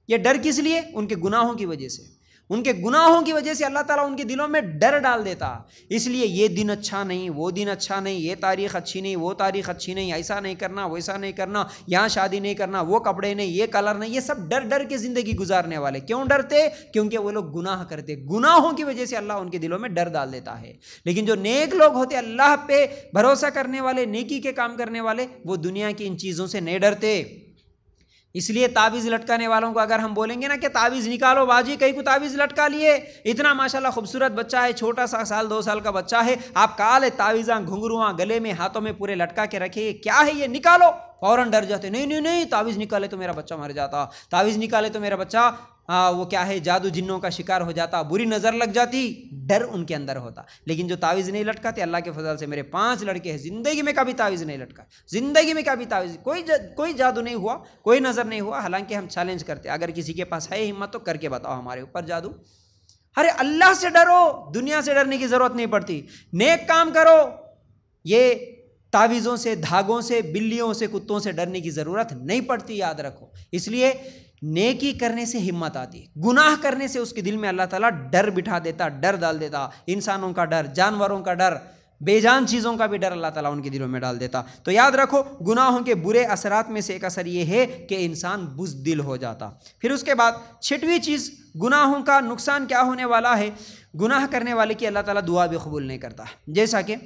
ये डर किस लिए? उनके गुनाहों की वजह से। उनके गुनाहों की वजह से अल्लाह ताला उनके दिलों में डर डाल देता। इसलिए ये दिन अच्छा नहीं, वो दिन अच्छा नहीं, ये तारीख़ अच्छी नहीं, वो तारीख़ अच्छी नहीं, ऐसा नहीं करना, वैसा नहीं करना, यहाँ शादी नहीं करना, वो कपड़े नहीं, ये कलर नहीं, ये सब डर डर के ज़िंदगी गुजारने वाले। क्यों डरते? क्योंकि वो लोग गुनाह करते, गुनाहों की वजह से अल्लाह उनके दिलों में डर डाल देता है। लेकिन जो नेक लोग होते, अल्लाह पे भरोसा करने वाले, नेकी के काम करने वाले, वो दुनिया की इन चीज़ों से नहीं डरते। इसलिए तावीज़ लटकाने वालों को अगर हम बोलेंगे ना कि तावीज़ निकालो बाजी, कहीं को तावीज़ लटका लिए, इतना माशाल्लाह खूबसूरत बच्चा है, छोटा सा 1-2 साल का बच्चा है, आप काले तावीज़ां, घुंघरुआं गले में, हाथों में पूरे लटका के रखे, क्या है ये, निकालो, फ़ौरन डर जाते, नहीं नहीं नहीं, तावीज़ निकाले तो मेरा बच्चा मर जाता, तावीज़ निकाले तो मेरा बच्चा वो क्या है, जादू जिन्नों का शिकार हो जाता, बुरी नज़र लग जाती, डर उनके अंदर होता। लेकिन जो तावीज़ नहीं लटकाते, अल्लाह के फजल से मेरे 5 लड़के हैं, ज़िंदगी में कभी तावीज़ नहीं लटका, ज़िंदगी में कभी तावीज़, कोई जादू नहीं हुआ, कोई नज़र नहीं हुआ। हालांकि हम चैलेंज करते, अगर किसी के पास है हिम्मत तो करके बताओ हमारे ऊपर जादू। अरे अल्लाह से डरो, दुनिया से डरने की ज़रूरत नहीं पड़ती, नेक काम करो। ये तावीज़ों से, धागों से, बिल्लियों से, कुत्तों से डरने की ज़रूरत नहीं पड़ती, याद रखो। इसलिए नेकी करने से हिम्मत आती, गुनाह करने से उसके दिल में अल्लाह ताला डर बिठा देता, डर डाल देता, इंसानों का डर, जानवरों का डर, बेजान चीज़ों का भी डर अल्लाह ताला उनके दिलों में डाल देता। तो याद रखो, गुनाहों के बुरे असरात में से एक असर ये है कि इंसान बुज़दिल हो जाता। फिर उसके बाद 6वीं चीज़, गुनाहों का नुकसान क्या होने वाला है, गुनाह करने वाले की अल्लाह ताला दुआ भी कबूल नहीं करता। जैसा कि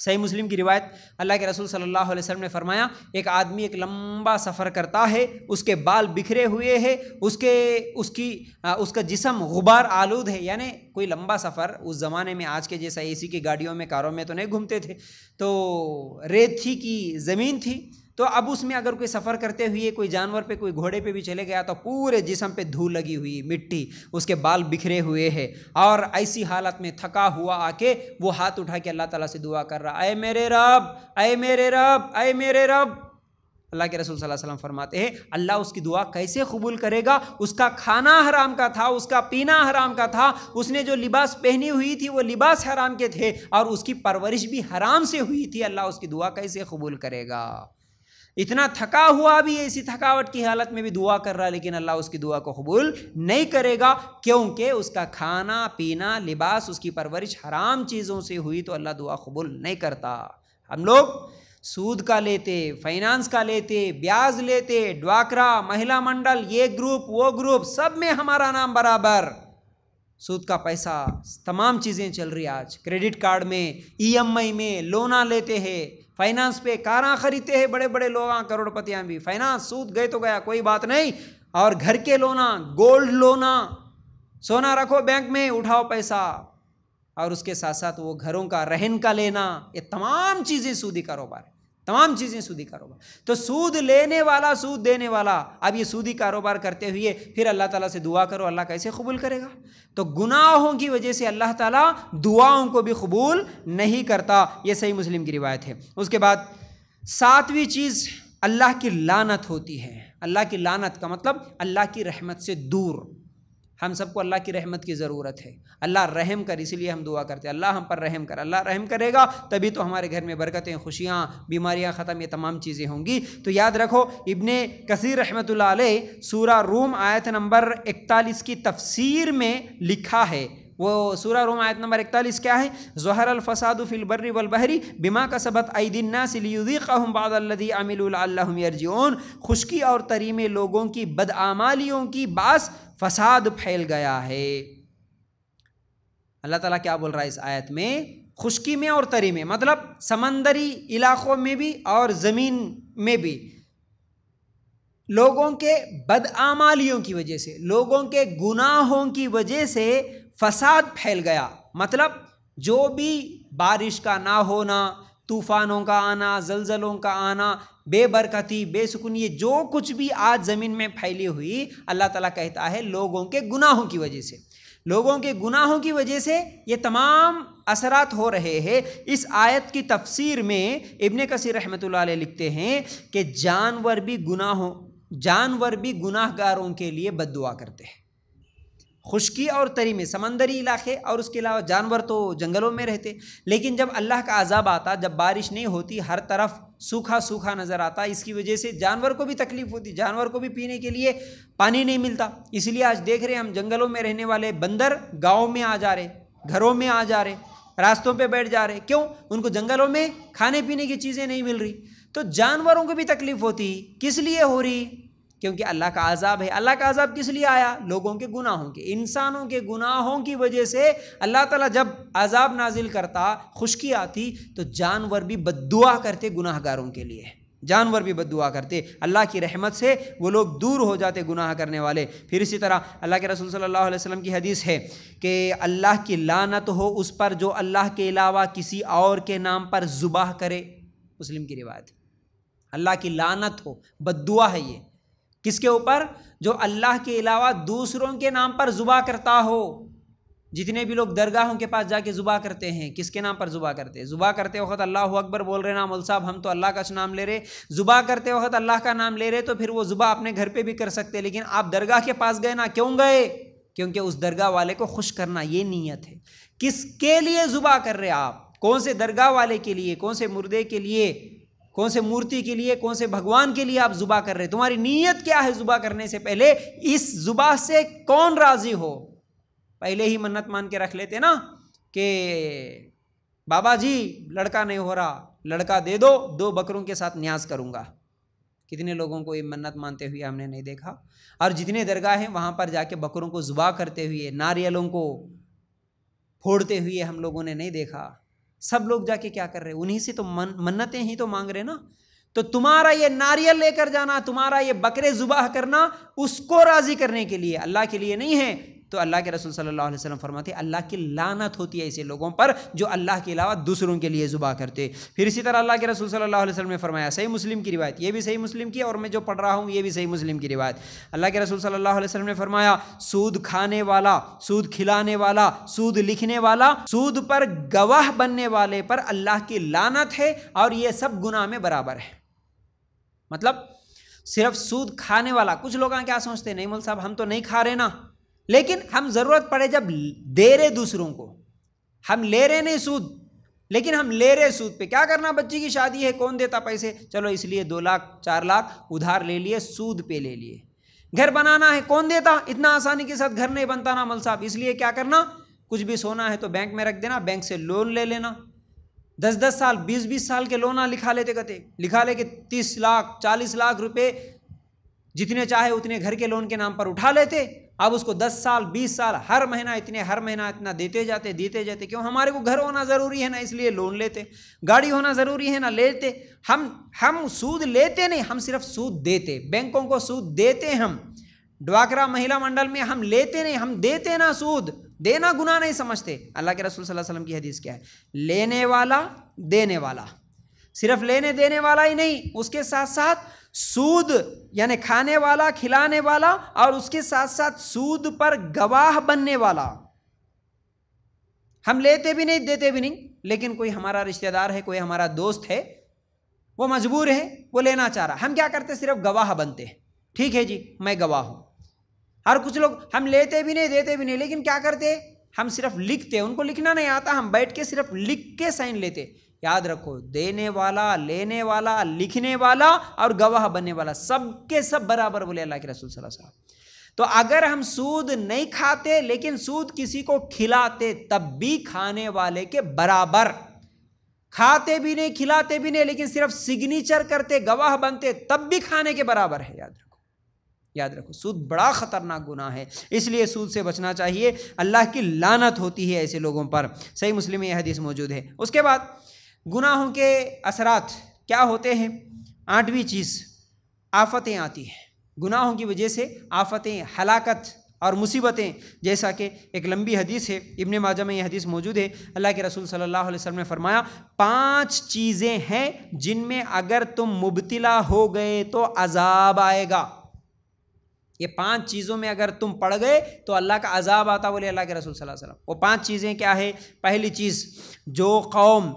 सही मुस्लिम की रिवायत, अल्लाह के रसूल सल्लल्लाहु अलैहि वसल्लम ने फरमाया, एक आदमी एक लंबा सफ़र करता है, उसके बाल बिखरे हुए हैं, उसका जिस्म गुबार आलूद है, यानी कोई लंबा सफ़र, उस ज़माने में आज के जैसा एसी की गाड़ियों में, कारों में तो नहीं घूमते थे, तो रेती की ज़मीन थी। तो अब उसमें अगर कोई सफ़र करते हुए कोई जानवर पे, कोई घोड़े पे भी चले गया तो पूरे जिस्म पे धूल लगी हुई, मिट्टी, उसके बाल बिखरे हुए हैं, और ऐसी हालत में थका हुआ आके वो हाथ उठा के अल्लाह ताला से दुआ कर रहा, ऐ मेरे रब, ऐ मेरे रब, ऐ मेरे रब। अल्लाह के रसूल सल्लल्लाहु अलैहि वसल्लम फरमाते हैं, अल्लाह उसकी दुआ कैसे कबूल करेगा? उसका खाना हराम का था, उसका पीना हराम का था, उसने जो लिबास पहनी हुई थी वो लिबास हराम के थे, और उसकी परवरिश भी हराम से हुई थी। अल्लाह उसकी दुआ कैसे कबूल करेगा? इतना थका हुआ भी, ऐसी थकावट की हालत में भी दुआ कर रहा है, लेकिन अल्लाह उसकी दुआ को कबूल नहीं करेगा, क्योंकि उसका खाना पीना, लिबास, उसकी परवरिश हराम चीज़ों से हुई, तो अल्लाह दुआ कबूल नहीं करता। हम लोग सूद का लेते, फाइनेंस का लेते, ब्याज लेते, ड्वाकरा, महिला मंडल, ये ग्रुप वो ग्रुप, सब में हमारा नाम बराबर, सूद का पैसा, तमाम चीज़ें चल रही आज, क्रेडिट कार्ड में, EMI में लोना लेते हैं, फाइनेंस पे कारां खरीदते हैं बड़े बड़े लोग, करोड़पतियां भी, फाइनेंस सूद गए तो गया, कोई बात नहीं। और घर के लोना, गोल्ड लोना, सोना रखो बैंक में, उठाओ पैसा, और उसके साथ साथ वो घरों का रहन का लेना, ये तमाम चीज़ें सूदी कारोबार है, तमाम चीज़ें सूदी कारोबार। तो सूद लेने वाला, सूद देने वाला, अब ये सूदी कारोबार करते हुए फिर अल्लाह ताला से दुआ करो, अल्लाह कैसे कबूल करेगा? तो गुनाहों की वजह से अल्लाह ताला दुआओं को भी कबूल नहीं करता। ये सही मुस्लिम की रिवायत है। उसके बाद 7वीं चीज़ अल्लाह की लानत होती है। अल्लाह की लानत का मतलब अल्लाह की रहमत से दूर। हम सबको अल्लाह की रहमत की ज़रूरत है। अल्लाह रहम कर, इसीलिए हम दुआ करते हैं, अल्लाह हम पर रहम कर। अल्लाह रहम करेगा तभी तो हमारे घर में बरकतें, खुशियाँ, बीमारियाँ ख़त्म, ये तमाम चीज़ें होंगी। तो याद रखो, इब्ने कसीर रहमतुल्लाह अलैह सूरा रूम आयत नंबर 41 की तफसीर में लिखा है। वो सूरा रूम आयत नंबर 41 क्या है? ज़हरल फ़सादु फ़िल बर्रि वल बहरी बिमा कसबत अयदिन नास लियुज़ीक़हुम बअदल्लज़ी अमिलू लअल्लहुम यरजिऊन। खुश्की और तरी में लोगों की बदआमालियों की बास फसाद फैल गया है। अल्लाह ताला क्या बोल रहा है इस आयत में? खुश्की में और तरी में, मतलब समंदरी इलाकों में भी और ज़मीन में भी लोगों के बदआमालियों की वजह से, लोगों के गुनाहों की वजह से फसाद फैल गया। मतलब जो भी बारिश का ना होना, तूफ़ानों का आना, जलजलों का आना, बेबरकती, बेसुकूनी, जो कुछ भी आज ज़मीन में फैली हुई, अल्लाह ताला कहता है लोगों के गुनाहों की वजह से, लोगों के गुनाहों की वजह से ये तमाम असरात हो रहे हैं। इस आयत की तफसीर में इब्ने कसीर रहमतुल्लाह अलैह लिखते हैं कि जानवर भी गुनाहगारों के लिए बद्दुआ करते हैं। खुश्की और तरी में, समंदरी इलाके और उसके अलावा जानवर तो जंगलों में रहते, लेकिन जब अल्लाह का अजाब आता, जब बारिश नहीं होती, हर तरफ सूखा सूखा नज़र आता, इसकी वजह से जानवर को भी तकलीफ़ होती, जानवर को भी पीने के लिए पानी नहीं मिलता। इसलिए आज देख रहे हैं हम, जंगलों में रहने वाले बंदर गाँव में आ जा रहे, घरों में आ जा रहे, रास्तों पर बैठ जा रहे। क्यों? उनको जंगलों में खाने पीने की चीज़ें नहीं मिल रही। तो जानवरों को भी तकलीफ़ होती, किस लिए हो रही? क्योंकि अल्लाह का अजाब है। अल्लाह का अजाब किस लिए आया? लोगों के गुनाहों के, इंसानों के गुनाहों की वजह से अल्लाह ताला जब अजाब नाजिल करता, खुश्की आती, तो जानवर भी बद्दुआ करते गुनाहगारों के लिए, जानवर भी बद्दुआ करते। अल्लाह की रहमत से वो लोग दूर हो जाते, गुनाह करने वाले। फिर इसी तरह अल्लाह के रसूल सल्लल्लाहु अलैहि वसल्लम की हदीस है कि अल्लाह की लानत हो उस पर जो अल्लाह के अलावा किसी और के नाम पर ज़ुबाह करे। मुस्लिम की रिवायत, अल्लाह की लानत हो, बद्दुआ है ये किसके ऊपर? जो अल्लाह के अलावा दूसरों के नाम पर ज़ुबा करता हो। जितने भी लोग दरगाहों के पास जाके ज़ुबा करते हैं, किसके नाम पर ज़ुबा करते हैं? ज़ुबा करते वक्त अल्लाह अकबर बोल रहे ना, मौलवी साहब हम तो अल्लाह का नाम ले रहे। ज़ुबा करते वक्त अल्लाह का नाम ले रहे, तो फिर वो ज़ुबा अपने घर पे भी कर सकते, लेकिन आप दरगाह के पास गए ना, क्यों गए? क्योंकि उस दरगाह वाले को खुश करना, ये नीयत है। किसके लिए ज़ुबा कर रहे आप? कौन से दरगाह वाले के लिए, कौन से मुर्दे के लिए, कौन से मूर्ति के लिए, कौन से भगवान के लिए आप जुबा कर रहे? तुम्हारी नीयत क्या है जुबा करने से पहले? इस जुबा से कौन राजी हो? पहले ही मन्नत मान के रख लेते ना कि बाबा जी लड़का नहीं हो रहा, लड़का दे दो, 2 बकरों के साथ न्याज करूंगा। कितने लोगों को ये मन्नत मानते हुए हमने नहीं देखा। और जितने दरगाह हैं वहाँ पर जाके बकरों को जुबा करते हुए, नारियलों को फोड़ते हुए हम लोगों ने नहीं देखा। सब लोग जाके क्या कर रहे? उन्हीं से तो मन्नतें ही तो मांग रहे ना। तो तुम्हारा ये नारियल लेकर जाना, तुम्हारा ये बकरे जुबाह करना, उसको राजी करने के लिए, अल्लाह के लिए नहीं है। तो अल्लाह के रसूल सल्लल्लाहु अलैहि वसल्लम फरमाते, अल्लाह की लानत होती है ऐसे लोगों पर जो अल्लाह के अलावा दूसरों के लिए जुबा करते। फिर इसी तरह अल्लाह के रसूल सल्लल्लाहु अलैहि वसल्लम ने फरमाया, सही मुस्लिम की रिवायत, ये भी सही मुस्लिम की, और मैं जो पढ़ रहा हूँ ये भी सही मुस्लिम की रिवायत। अल्लाह के रसूल सल्लल्लाहु अलैहि वसल्लम ने फरमाया, सूद खाने वाला, सूद खिलाने वाला, सूद लिखने वाला, सूद पर गवाह बनने वाले पर अल्लाह की लानत है, और ये सब गुनाह में बराबर है। मतलब सिर्फ सूद खाने वाला, कुछ लोग क्या सोचते, नहीं मौलवी साहब हम तो नहीं खा रहे ना, लेकिन हम जरूरत पड़े जब दे रहे दूसरों को, हम ले रहे नहीं सूद, लेकिन हम ले रहे सूद पे। क्या करना, बच्ची की शादी है, कौन देता पैसे, चलो इसलिए 2 लाख 4 लाख उधार ले लिए, सूद पे ले लिए। घर बनाना है, कौन देता, इतना आसानी के साथ घर नहीं बनता ना मौलवी साहब, इसलिए क्या करना, कुछ भी सोना है तो बैंक में रख देना, बैंक से लोन ले लेना, 10-10 साल 20-20 साल के लोन लिखा लेते, कहते लिखा लेके 30 लाख 40 लाख रुपए जितने चाहे उतने घर के लोन के नाम पर उठा लेते, अब उसको 10 साल 20 साल हर महीना इतना देते जाते क्यों? हमारे को घर होना ज़रूरी है ना, इसलिए लोन लेते, गाड़ी होना ज़रूरी है ना, लेते। हम सूद लेते नहीं, हम सिर्फ सूद देते, बैंकों को सूद देते। हम ड्वाकरा महिला मंडल में हम लेते नहीं, हम देते ना। सूद देना गुनाह नहीं समझते। अल्लाह के रसूल सल्लल्लाहु अलैहि वसल्लम की हदीस क्या है? लेने वाला देने वाला, सिर्फ लेने देने वाला ही नहीं, उसके साथ साथ सूद यानी खाने वाला खिलाने वाला, और उसके साथ साथ सूद पर गवाह बनने वाला। हम लेते भी नहीं देते भी नहीं, लेकिन कोई हमारा रिश्तेदार है, कोई हमारा दोस्त है, वो मजबूर है, वो लेना चाह रहा, हम क्या करते? सिर्फ गवाह बनते। ठीक है जी, मैं गवाह हूं। और कुछ लोग हम लेते भी नहीं देते भी नहीं, लेकिन क्या करते? हम सिर्फ लिखते, उनको लिखना नहीं आता, हम बैठ के सिर्फ लिख के साइन लेते। याद रखो, देने वाला, लेने वाला, लिखने वाला और गवाह बनने वाला सबके सब बराबर बोले अल्लाह के रसूल सल्लल्लाहु अलैहि वसल्लम। तो अगर हम सूद नहीं खाते लेकिन सूद किसी को खिलाते, तब भी खाने वाले के बराबर। खाते भी नहीं खिलाते भी नहीं, लेकिन सिर्फ सिग्नेचर करते, गवाह बनते, तब भी खाने के बराबर है। याद रखो, सूद बड़ा खतरनाक गुनाह है, इसलिए सूद से बचना चाहिए। अल्लाह की लानत होती है ऐसे लोगों पर। सही मुस्लिम में यह हदीस मौजूद है। उसके बाद गुनाहों के असरात क्या होते हैं? 8वीं चीज़, आफतें आती हैं। गुनाहों की वजह से आफतें, हलाकत और मुसीबतें, जैसा कि एक लंबी हदीस है, इब्ने माजा में यह हदीस मौजूद है। अल्लाह के रसूल सल्लल्लाहु अलैहि वसल्लम ने फरमाया, 5 चीज़ें हैं जिनमें अगर तुम मुब्तिला हो गए तो अजाब आएगा। ये 5 चीज़ों में अगर तुम पड़ गए तो अल्लाह का अजाब आता, बोले अल्लाह के रसूल सल्लल्लाहु अलैहि वसल्लम। वो 5 चीज़ें क्या है? पहली चीज़, जो कौम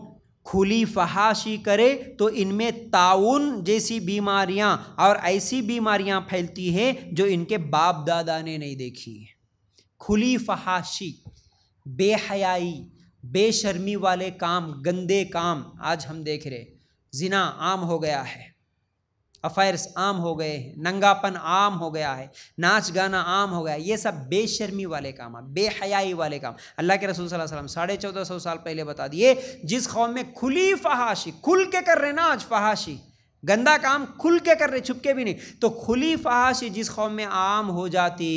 खुली फहाशी करे तो इनमें ताउन जैसी बीमारियां और ऐसी बीमारियां फैलती हैं जो इनके बाप दादा ने नहीं देखी। खुली फहाशी, बेहयाई, बेशर्मी वाले काम, गंदे काम आज हम देख रहे। जिना आम हो गया है, अफेयर्स आम हो गए हैं, नंगापन आम हो गया है, नाच गाना आम हो गया है। ये सब बेशर्मी वाले काम है, बेहयाई वाले काम। अल्लाह के रसूल सल्लल्लाहु अलैहि वसल्लम 1450 साल पहले बता दिए, जिस कौम में खुली फहाशी, खुल के कर रहे ना आज फहाशी, गंदा काम खुल के कर रहे, छुप के भी नहीं, तो खुली फहाशी जिस कौम में आम हो जाती,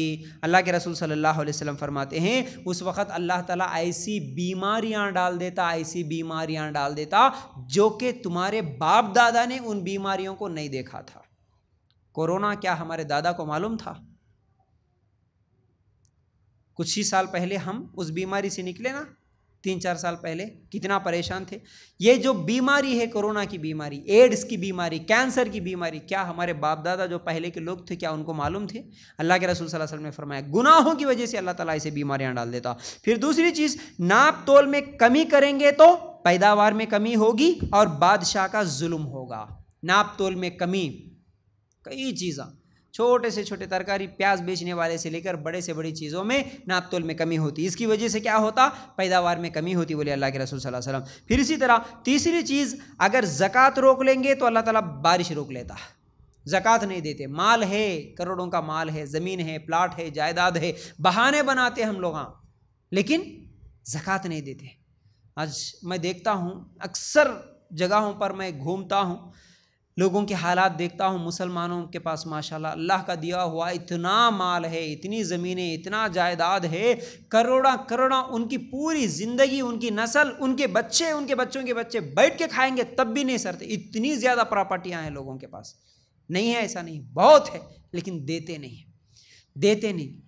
अल्लाह के रसूल सल्लल्लाहु अलैहि वसल्लम फरमाते हैं उस वक़्त अल्लाह ताला ऐसी बीमारियां डाल देता, ऐसी बीमारियां डाल देता जो कि तुम्हारे बाप दादा ने उन बीमारियों को नहीं देखा था। कोरोना क्या हमारे दादा को मालूम था? कुछ ही साल पहले हम उस बीमारी से निकले ना, 3-4 साल पहले कितना परेशान थे। ये जो बीमारी है, कोरोना की बीमारी, एड्स की बीमारी, कैंसर की बीमारी, क्या हमारे बाप दादा जो पहले के लोग थे क्या उनको मालूम थे? अल्लाह के रसूल सल्लल्लाहु अलैहि वसल्लम ने फरमाया, गुनाहों की वजह से अल्लाह ताला ऐसे बीमारियां डाल देता। फिर दूसरी चीज़, नाप तोल में कमी करेंगे तो पैदावार में कमी होगी और बादशाह का जुल्म होगा। नाप तोल में कमी, कई चीज़ें, छोटे से छोटे तरकारी प्याज बेचने वाले से लेकर बड़े से बड़ी चीज़ों में नाप तोल में कमी होती। इसकी वजह से क्या होता? पैदावार में कमी होती, बोले अल्लाह के रसूल सल्लल्लाहु अलैहि वसल्लम। फिर इसी तरह तीसरी चीज़, अगर ज़कात रोक लेंगे तो अल्लाह ताला बारिश रोक लेता। ज़कात नहीं देते, माल है, करोड़ों का माल है, ज़मीन है, प्लाट है, जायदाद है, बहाने बनाते हम लोग, लेकिन ज़कात नहीं देते। आज मैं देखता हूँ, अक्सर जगहों पर मैं घूमता हूँ, लोगों के हालात देखता हूँ, मुसलमानों के पास माशाल्लाह अल्लाह का दिया हुआ इतना माल है, इतनी ज़मीनें, इतना जायदाद है, करोड़ा करोड़ा, उनकी पूरी ज़िंदगी, उनकी नस्ल, उनके बच्चे, उनके बच्चों के बच्चे बैठ के खाएंगे तब भी नहीं सरते। इतनी ज़्यादा प्रॉपर्टियाँ हैं लोगों के पास। नहीं है ऐसा नहीं, बहुत है, लेकिन देते नहीं।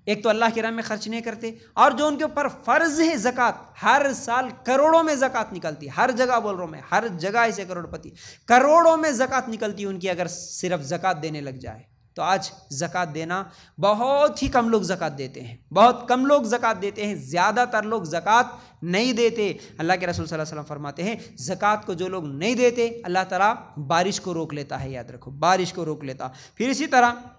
एक तो अल्लाह के राह में खर्च नहीं करते, और जो उनके ऊपर फ़र्ज़ है ज़कात, हर साल करोड़ों में ज़कात निकलती है। हर जगह बोल रहा हूँ मैं, हर जगह ऐसे करोड़पति, करोड़ों में ज़कात निकलती है उनकी, अगर सिर्फ ज़कात देने लग जाए तो। आज ज़कात देना, बहुत ही कम लोग ज़कात देते हैं, बहुत कम लोग ज़कात देते हैं, ज़्यादातर लोग ज़कात नहीं देते। अल्लाह के रसूल सल्लल्लाहु अलैहि वसल्लम फरमाते हैं, ज़कात को जो लोग नहीं देते अल्लाह ताला बारिश को रोक लेता है। याद रखो, बारिश को रोक लेता। फिर इसी तरह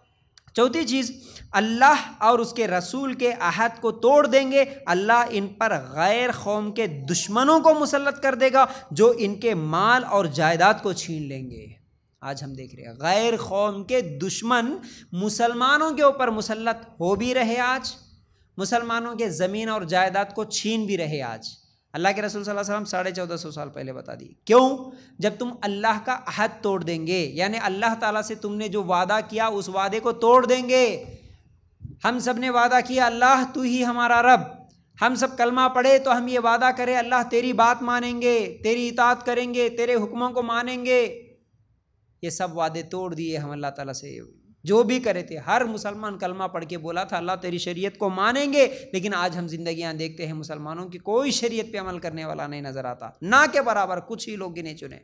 चौथी चीज़, अल्लाह और उसके रसूल के अहद को तोड़ देंगे, अल्लाह इन पर गैर कौम के दुश्मनों को मुसल्लत कर देगा जो इनके माल और जायदाद को छीन लेंगे। आज हम देख रहे हैं गैर कौम के दुश्मन मुसलमानों के ऊपर मुसल्लत हो भी रहे, आज मुसलमानों के ज़मीन और जायदाद को छीन भी रहे। आज अल्लाह के रसूल सल्लल्लाहु अलैहि वसल्लम 1450 साल पहले बता दी। क्यों? जब तुम अल्लाह का अहद तोड़ देंगे, यानी अल्लाह ताला से तुमने जो वादा किया उस वादे को तोड़ देंगे, हम सब ने वादा किया अल्लाह तू ही हमारा रब, हम सब कलमा पढ़े तो हम ये वादा करें अल्लाह तेरी बात मानेंगे, तेरी इताअत करेंगे, तेरे हुक्मों को मानेंगे। ये सब वादे तोड़ दिए हम अल्लाह ताला से, जो भी करे थे। हर मुसलमान कलमा पढ़ के बोला था अल्लाह तेरी शरीयत को मानेंगे, लेकिन आज हम जिंदगियां देखते हैं मुसलमानों की कोई शरीयत पे अमल करने वाला नहीं नज़र आता, ना के बराबर कुछ ही लोग गिने चुने,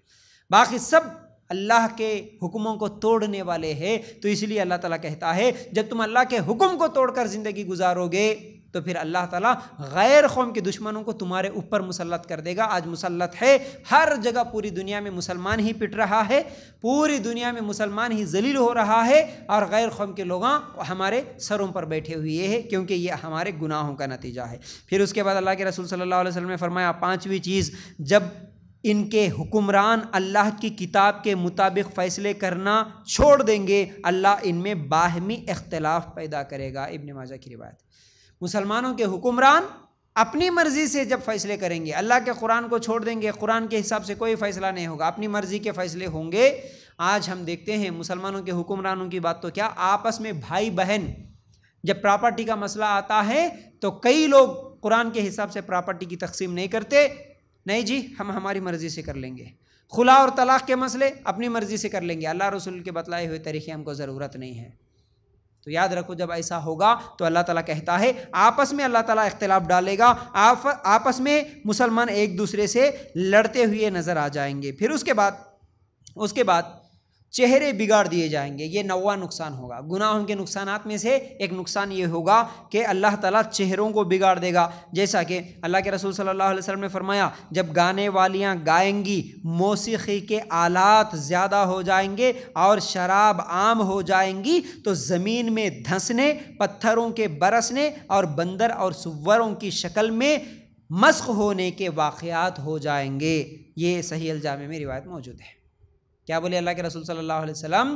बाकी सब अल्लाह के हुक्मों को तोड़ने वाले हैं। तो इसलिए अल्लाह ताला कहता है जब तुम अल्लाह के हुक्म को तोड़कर ज़िंदगी गुजारोगे तो फिर अल्लाह ताला गैर कौम के दुश्मनों को तुम्हारे ऊपर मुसल्लत कर देगा। आज मुसल्लत है हर जगह, पूरी दुनिया में मुसलमान ही पिट रहा है, पूरी दुनिया में मुसलमान ही जलील हो रहा है, और गैर कौम के लोग हमारे सरों पर बैठे हुए हैं, क्योंकि ये हमारे गुनाहों का नतीजा है। फिर उसके बाद अल्लाह के रसूल सल्लल्लाहु अलैहि वसल्लम ने फरमाया, पाँचवीं चीज़, जब इनके हुक्मरान अल्लाह की किताब के मुताबिक फ़ैसले करना छोड़ देंगे, अल्लाह इनमें बाहमी इख्तिलाफ पैदा करेगा। इब्न माजा की रिवायत। मुसलमानों के हुक्मरान अपनी मर्ज़ी से जब फ़ैसले करेंगे, अल्लाह के कुरान को छोड़ देंगे, कुरान के हिसाब से कोई फ़ैसला नहीं होगा, अपनी मर्ज़ी के फ़ैसले होंगे। आज हम देखते हैं मुसलमानों के हुक्मरानों की बात तो क्या, आपस में भाई बहन जब प्रॉपर्टी का मसला आता है तो कई लोग कुरान के हिसाब से प्रॉपर्टी की तकसीम नहीं करते, नहीं जी हम हमारी मर्ज़ी से कर लेंगे। खुला और तलाक़ के मसले अपनी मर्ज़ी से कर लेंगे, अल्लाह रसूल के बतलाए हुए तरीक़े हमको ज़रूरत नहीं है। तो याद रखो जब ऐसा होगा तो अल्लाह ताला कहता है आपस में अल्लाह ताला इख्तिलाफ डालेगा, आपस में मुसलमान एक दूसरे से लड़ते हुए नज़र आ जाएंगे। फिर उसके बाद चेहरे बिगाड़ दिए जाएंगे। ये 9वां नुकसान होगा। गुनाहों के नुकसानात में से एक नुकसान ये होगा कि अल्लाह ताला चेहरों को बिगाड़ देगा। जैसा कि अल्लाह के रसूल सल्लल्लाहु अलैहि वसल्लम ने फरमाया, जब गाने वालियाँ गाएंगी मौसीकी के आलात ज़्यादा हो जाएंगे और शराब आम हो जाएंगी तो ज़मीन में धंसने, पत्थरों के बरसने और बंदर और सुव्वरों की शक्ल में मस्ख होने के वाक़यात हो जाएंगे। ये सही अल-जामे में रिवायत मौजूद है। क्या बोले अल्लाह के रसूल सल्लल्लाहु अलैहि वसल्लम,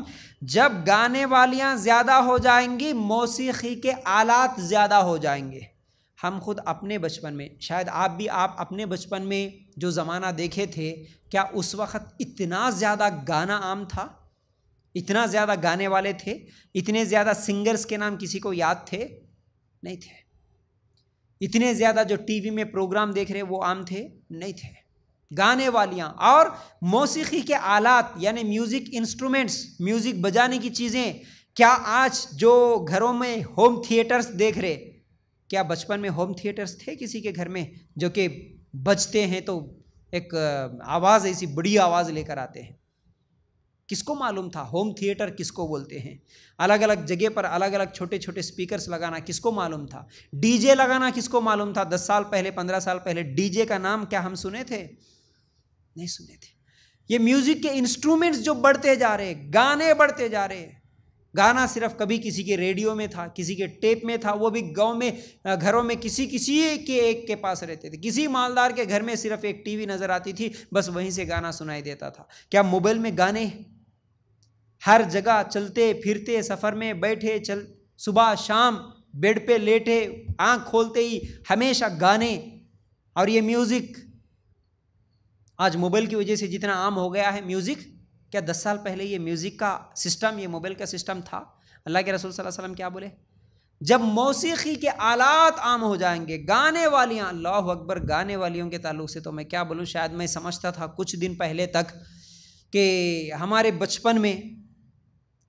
जब गाने वालियाँ ज़्यादा हो जाएंगी मौसीकी के आलात ज़्यादा हो जाएंगे। हम खुद अपने बचपन में, शायद आप अपने बचपन में जो ज़माना देखे थे, क्या उस वक़्त इतना ज़्यादा गाना आम था, इतना ज़्यादा गाने वाले थे, इतने ज़्यादा सिंगर्स के नाम किसी को याद थे? नहीं थे। इतने ज़्यादा जो टीवी में प्रोग्राम देख रहे वो आम थे? नहीं थे। गाने वालियाँ और मौसीकी के आलात यानी म्यूज़िक इंस्ट्रूमेंट्स, म्यूज़िक बजाने की चीज़ें, क्या आज जो घरों में होम थिएटर्स देख रहे, क्या बचपन में होम थिएटर्स थे किसी के घर में जो कि बजते हैं तो एक आवाज़ ऐसी बड़ी आवाज़ लेकर आते हैं? किसको मालूम था होम थिएटर किसको बोलते हैं? अलग अलग जगह पर अलग अलग छोटे छोटे स्पीकर्स लगाना किसको मालूम था? डीजे लगाना किसको मालूम था? 10 साल पहले, 15 साल पहले डीजे का नाम क्या हम सुने थे? नहीं सुने थे। ये म्यूजिक के इंस्ट्रूमेंट्स जो बढ़ते जा रहे, गाने बढ़ते जा रहे। गाना सिर्फ कभी किसी के रेडियो में था, किसी के टेप में था, वो भी गांव में घरों में किसी के एक के पास रहते थे। किसी मालदार के घर में सिर्फ एक टीवी नजर आती थी, बस वहीं से गाना सुनाई देता था। क्या मोबाइल में गाने हर जगह चलते फिरते, सफ़र में बैठे, सुबह शाम बेड पे लेटे, आँख खोलते ही हमेशा गाने। और ये म्यूज़िक आज मोबाइल की वजह से जितना आम हो गया है म्यूज़िक, क्या 10 साल पहले ये म्यूज़िक का सिस्टम, ये मोबाइल का सिस्टम था? अल्लाह के रसूल सल्लल्लाहु अलैहि वसल्लम क्या बोले? जब मौसीकी के आलात आम हो जाएंगे, गाने वालियाँ, अल्लाह अकबर, गाने वालियों के ताल्लुक़ से तो मैं क्या बोलूँ, शायद मैं समझता था कुछ दिन पहले तक कि हमारे बचपन में,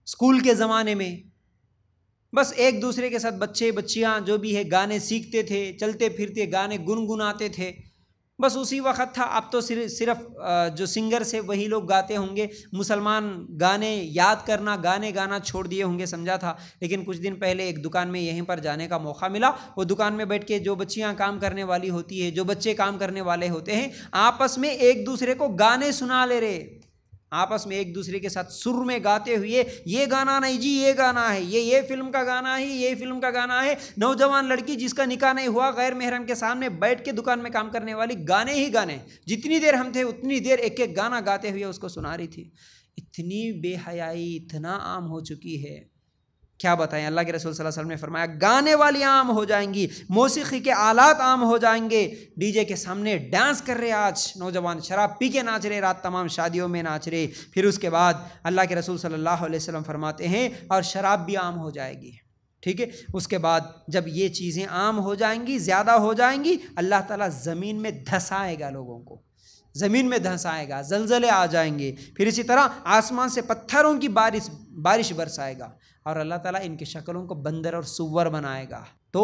स्कूल के ज़माने में बस एक दूसरे के साथ बच्चे बच्चियाँ जो भी है गाने सीखते थे, चलते फिरते गाने गुनगुनाते थे, बस उसी वक्त था। अब तो सिर्फ जो सिंगर्स है वही लोग गाते होंगे। मुसलमान गाने याद करना, गाने गाना छोड़ दिए होंगे समझा था। लेकिन कुछ दिन पहले एक दुकान में यहीं पर जाने का मौका मिला। वो दुकान में बैठ के जो बच्चियां काम करने वाली होती है, जो बच्चे काम करने वाले होते हैं, आपस में एक दूसरे को गाने सुना ले रहे, आपस में एक दूसरे के साथ सुर में गाते हुए, ये गाना नहीं जी ये गाना है, ये फिल्म का गाना है, ये फिल्म का गाना है। नौजवान लड़की जिसका निकाह नहीं हुआ, गैर महरम के सामने बैठ के दुकान में काम करने वाली गाने ही गाने, जितनी देर हम थे उतनी देर एक एक गाना गाते हुए उसको सुना रही थी। इतनी बेहयाई इतना आम हो चुकी है, क्या बताएं। अल्लाह के रसूल सल्लल्लाहु अलैहि वसल्लम ने फरमाया गाने वाली आम हो जाएंगी, मौसीकी के आलात आम हो जाएंगे, डीजे के सामने डांस कर रहे, आज नौजवान शराब पी के नाच रहे, रात तमाम शादियों में नाच रहे। फिर उसके बाद अल्लाह के रसूल सल्लल्लाहु अलैहि वसल्लम फरमाते हैं और शराब भी आम हो जाएगी। ठीक है। उसके बाद जब ये चीज़ें आम हो जाएंगी, ज़्यादा हो जाएंगी, अल्लाह ताला ज़मीन में धंसाएगा लोगों को, ज़मीन में धंसाएगा, जलजले आ जाएंगे, फिर इसी तरह आसमान से पत्थरों की बारिश बरसाएगा और अल्लाह ताला इनकी शक्लों को बंदर और सुअर बनाएगा। तो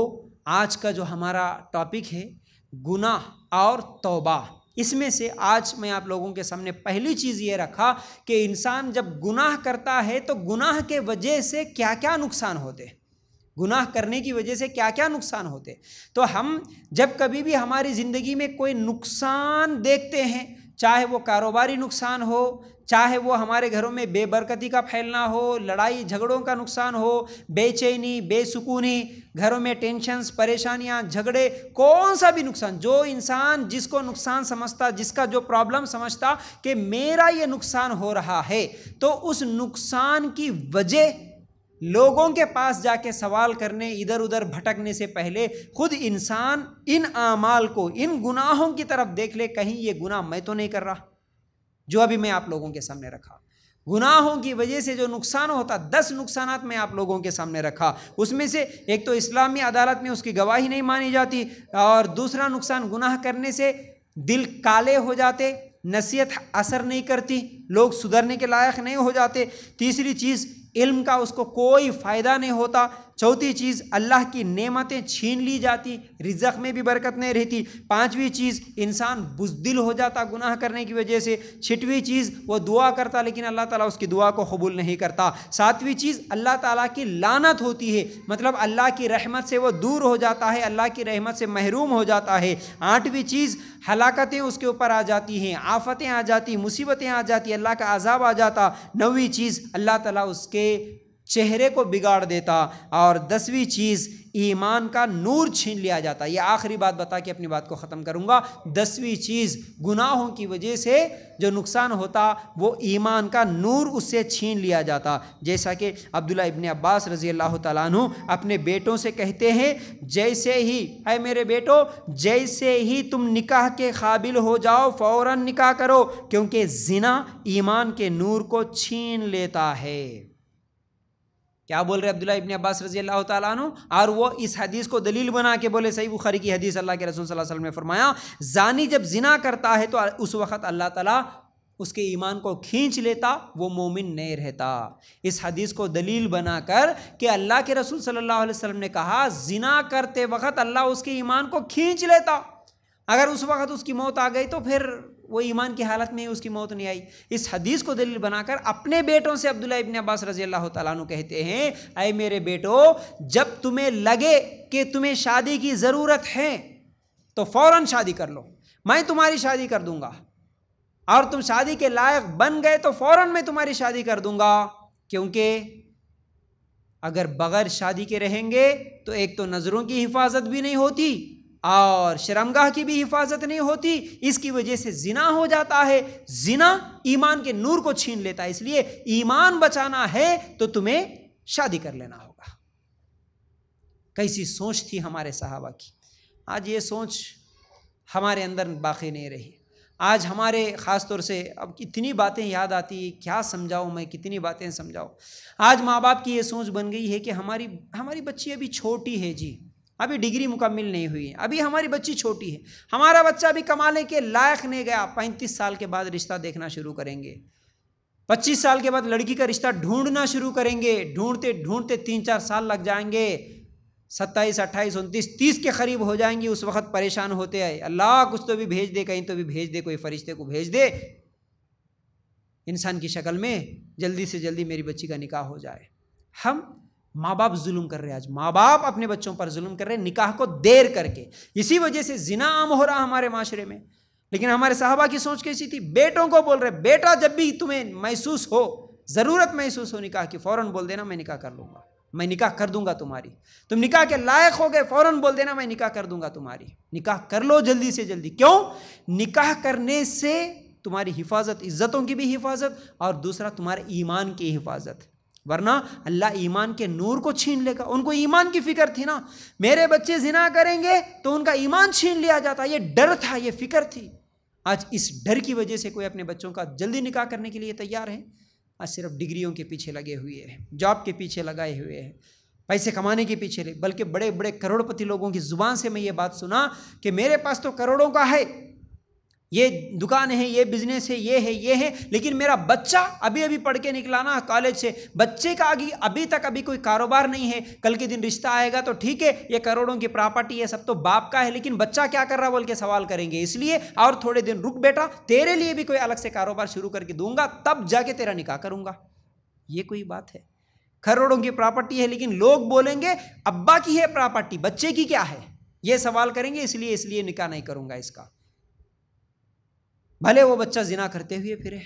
आज का जो हमारा टॉपिक है गुनाह और तौबा, इसमें से आज मैं आप लोगों के सामने पहली चीज़ ये रखा कि इंसान जब गुनाह करता है तो गुनाह के वजह से क्या क्या नुकसान होते, गुनाह करने की वजह से क्या क्या नुकसान होते। तो हम जब कभी भी हमारी ज़िंदगी में कोई नुकसान देखते हैं, चाहे वो कारोबारी नुकसान हो, चाहे वो हमारे घरों में बेबरकती का फैलना हो, लड़ाई झगड़ों का नुकसान हो, बेचैनी, बेसुकूनी, घरों में टेंशन्स, परेशानियां, झगड़े, कौन सा भी नुकसान, जो इंसान जिसको नुकसान समझता, जिसका जो प्रॉब्लम समझता कि मेरा ये नुकसान हो रहा है, तो उस नुकसान की वजह लोगों के पास जाके सवाल करने, इधर उधर भटकने से पहले खुद इंसान इन आमाल को, इन गुनाहों की तरफ देख ले, कहीं ये गुनाह मैं तो नहीं कर रहा जो अभी मैं आप लोगों के सामने रखा। गुनाहों की वजह से जो नुकसान होता, 10 नुकसानात मैं आप लोगों के सामने रखा। उसमें से एक तो इस्लामी अदालत में उसकी गवाही नहीं मानी जाती, और दूसरा नुकसान गुनाह करने से दिल काले हो जाते, नसीहत असर नहीं करती, लोग सुधरने के लायक नहीं हो जाते। तीसरी चीज़ इल्म का उसको कोई फ़ायदा नहीं होता। चौथी चीज़ अल्लाह की नेमतें छीन ली जाती, रिज़्क़ में भी बरकत नहीं रहती। पांचवी चीज़ इंसान बुज़दिल हो जाता गुनाह करने की वजह से। छठवीं चीज़ वो दुआ करता लेकिन अल्लाह ताला उसकी दुआ को कबूल नहीं करता। सातवीं चीज़ अल्लाह ताला की लानत होती है, मतलब अल्लाह की रहमत से वो दूर हो जाता है, अल्लाह की रहमत से महरूम हो जाता है। आठवीं चीज़ हलाकतें उसके ऊपर आ जाती हैं, आफतें आ जाती, मुसीबतें आ जाती, अल्लाह का अज़ाब आ जाता। नौवीं चीज़ अल्लाह ताला उसके चेहरे को बिगाड़ देता। और 10वीं चीज़ ईमान का नूर छीन लिया जाता। ये आखिरी बात बता के अपनी बात को ख़त्म करूँगा। 10वीं चीज़ गुनाहों की वजह से जो नुकसान होता वो ईमान का नूर उससे छीन लिया जाता। जैसा कि अब्दुल्ला इब्न अब्बास रज़ी अल्लाह तआला अन्हु अपने बेटों से कहते हैं, जैसे ही ऐ मेरे बेटो, जैसे ही तुम निकाह के काबिल हो जाओ फ़ौरन निकाह करो, क्योंकि ज़िना ईमान के नूर को छीन लेता है। क्या बोल रहे अब्दुल्ला इब्न अब्बास रज़ी अल्लाह तआला अन्हु, और वो इस हदीस को दलील बना के बोले, सही बुखारी की हदीस, अल्लाह के रसूल सल्लल्लाहु अलैहि वसल्लम ने फरमाया, जानी जब जिना करता है तो उस वक़्त अल्लाह ताला उसके ईमान को खींच लेता, वो मोमिन नहीं रहता। इस हदीस को दलील बनाकर कि अल्लाह के रसूल सल्लल्लाहु अलैहि वसल्लम ने कहा जिना करते वक़्त अल्लाह उसके ईमान को खींच लेता, अगर उस वक़्त उसकी मौत आ गई तो फिर वो ईमान की हालत में उसकी मौत नहीं आई। इस हदीस को दलील बनाकर अपने बेटों से अब्दुल्ला इब्न अब्बास रज़ी अल्लाह तआला अन्हु कहते हैं, ऐ मेरे बेटो, जब तुम्हें लगे कि तुम्हें शादी की ज़रूरत है तो फ़ौरन शादी कर लो, मैं तुम्हारी शादी कर दूंगा, और तुम शादी के लायक बन गए तो फ़ौरन मैं तुम्हारी शादी कर दूंगा। क्योंकि अगर बग़ैर शादी के रहेंगे तो एक तो नज़रों की हिफाजत भी नहीं होती और शर्मगाह की भी हिफाजत नहीं होती, इसकी वजह से जिना हो जाता है। जिना ईमान के नूर को छीन लेता है, इसलिए ईमान बचाना है तो तुम्हें शादी कर लेना होगा। कैसी सोच थी हमारे सहाबा की, आज ये सोच हमारे अंदर बाकी नहीं रही। आज हमारे ख़ास तौर से अब कितनी बातें याद आती, क्या समझाऊँ मैं, कितनी बातें समझाऊँ। आज माँ बाप की ये सोच बन गई है कि हमारी बच्ची अभी छोटी है जी, अभी डिग्री मुकम्मिल नहीं हुई है, अभी हमारी बच्ची छोटी है, हमारा बच्चा अभी कमाने के लायक नहीं गया, 35 साल के बाद रिश्ता देखना शुरू करेंगे, 25 साल के बाद लड़की का रिश्ता ढूंढना शुरू करेंगे, ढूंढते ढूंढते 3-4 साल लग जाएंगे, 27, 28, 29, 30 के करीब हो जाएंगी। उस वक्त परेशान होते हैं, अल्लाह कुछ तो भी भेज दे, कहीं तो भी भेज दे, कोई फरिश्ते को भेज दे इंसान की शक्ल में, जल्दी से जल्दी मेरी बच्ची का निकाह हो जाए। हम माँ बाप जुल्म कर रहे हैं, आज माँ बाप अपने बच्चों पर जुल्म कर रहे हैं निकाह को देर करके, इसी वजह से जिना आम हो रहा हमारे माशरे में। लेकिन हमारे साहबा की सोच कैसी थी, बेटों को बोल रहे, बेटा जब भी तुम्हें महसूस हो, ज़रूरत महसूस हो निकाह की, फ़ौरन बोल देना मैं निकाह कर लूँगा, मैं निकाह कर दूंगा तुम्हारी, तुम निकाह के लायक हो गए फ़ौरन बोल देना मैं निकाह कर दूंगा तुम्हारी, निकाह कर लो जल्दी से जल्दी। क्यों? निकाह करने से तुम्हारी हिफाजत, इज़्ज़तों की भी हिफाजत, और दूसरा तुम्हारे ईमान की हिफाजत, वरना अल्लाह ईमान के नूर को छीन लेगा। उनको ईमान की फिक्र थी ना, मेरे बच्चे जिना करेंगे तो उनका ईमान छीन लिया जाता, ये डर था, ये फिक्र थी। आज इस डर की वजह से कोई अपने बच्चों का जल्दी निकाह करने के लिए तैयार है, आज सिर्फ डिग्रियों के पीछे लगे हुए हैं, जॉब के पीछे लगाए हुए हैं, पैसे कमाने के पीछे रहे, बल्कि बड़े बड़े करोड़पति लोगों की ज़ुबान से मैं ये बात सुना कि मेरे पास तो करोड़ों का है, ये दुकान है, ये बिजनेस है, ये है, लेकिन मेरा बच्चा अभी अभी पढ़ के निकला ना कॉलेज से, बच्चे का अभी तक कोई कारोबार नहीं है, कल के दिन रिश्ता आएगा तो ठीक है, ये करोड़ों की प्रॉपर्टी है, सब तो बाप का है, लेकिन बच्चा क्या कर रहा बोल के सवाल करेंगे। इसलिए और थोड़े दिन रुक बेटा, तेरे लिए भी कोई अलग से कारोबार शुरू करके दूंगा, तब जाके तेरा निकाह करूंगा। ये कोई बात है? करोड़ों की प्रॉपर्टी है, लेकिन लोग बोलेंगे अब्बा की है प्रॉपर्टी, बच्चे की क्या है, ये सवाल करेंगे, इसलिए निकाह नहीं करूंगा इसका, भले वो बच्चा जिना करते हुए फिरे।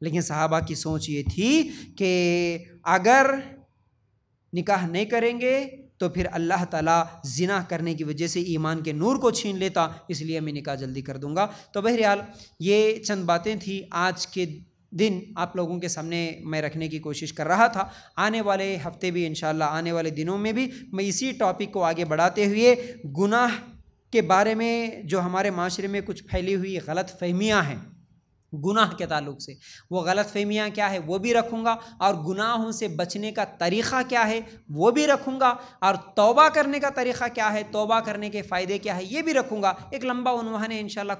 लेकिन सहाबा की सोच ये थी कि अगर निकाह नहीं करेंगे तो फिर अल्लाह ताला जिना करने की वजह से ईमान के नूर को छीन लेता, इसलिए मैं निकाह जल्दी कर दूंगा। तो बहरहाल ये चंद बातें थी आज के दिन आप लोगों के सामने मैं रखने की कोशिश कर रहा था। आने वाले हफ्ते भी इंशाअल्लाह, आने वाले दिनों में भी मैं इसी टॉपिक को आगे बढ़ाते हुए गुनाह के बारे में जो हमारे माशरे में कुछ फैली हुई गलत फहमियाँ हैं गुनाह के ताल्लुक से, वो गलत फहमियाँ क्या है वो भी रखूँगा, और गुनाहों से बचने का तरीक़ा क्या है वो भी रखूँगा, और तौबा करने का तरीक़ा क्या है, तौबा करने के फ़ायदे क्या है ये भी रखूँगा। एक लंबा उन्वान है, इंशाअल्लाह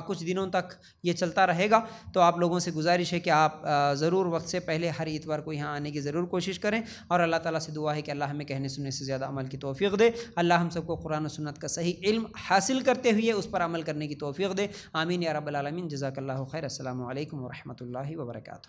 कुछ दिनों तक ये चलता रहेगा। तो आप लोगों से गुजारिश है कि आप ज़रूर वक्त से पहले हर इतवार को यहाँ आने की ज़रूर कोशिश करें, और अल्लाह ताला से दुआ है कि अल्लाह हमें कहने सुनने से ज़्यादा अमल की तौफ़ीक़ दे। अल्लाह हम सबको कुरान और सुन्नत का सही इल्म हासिल करते हुए उस पर अमल करने की तौफ़ीक़ दे। आमीन या रब्बल आलमीन। जज़ाकल्लाहु खैर। अस्सलामु अलैकुम व रहमतुल्लाहि व बरकातुहू।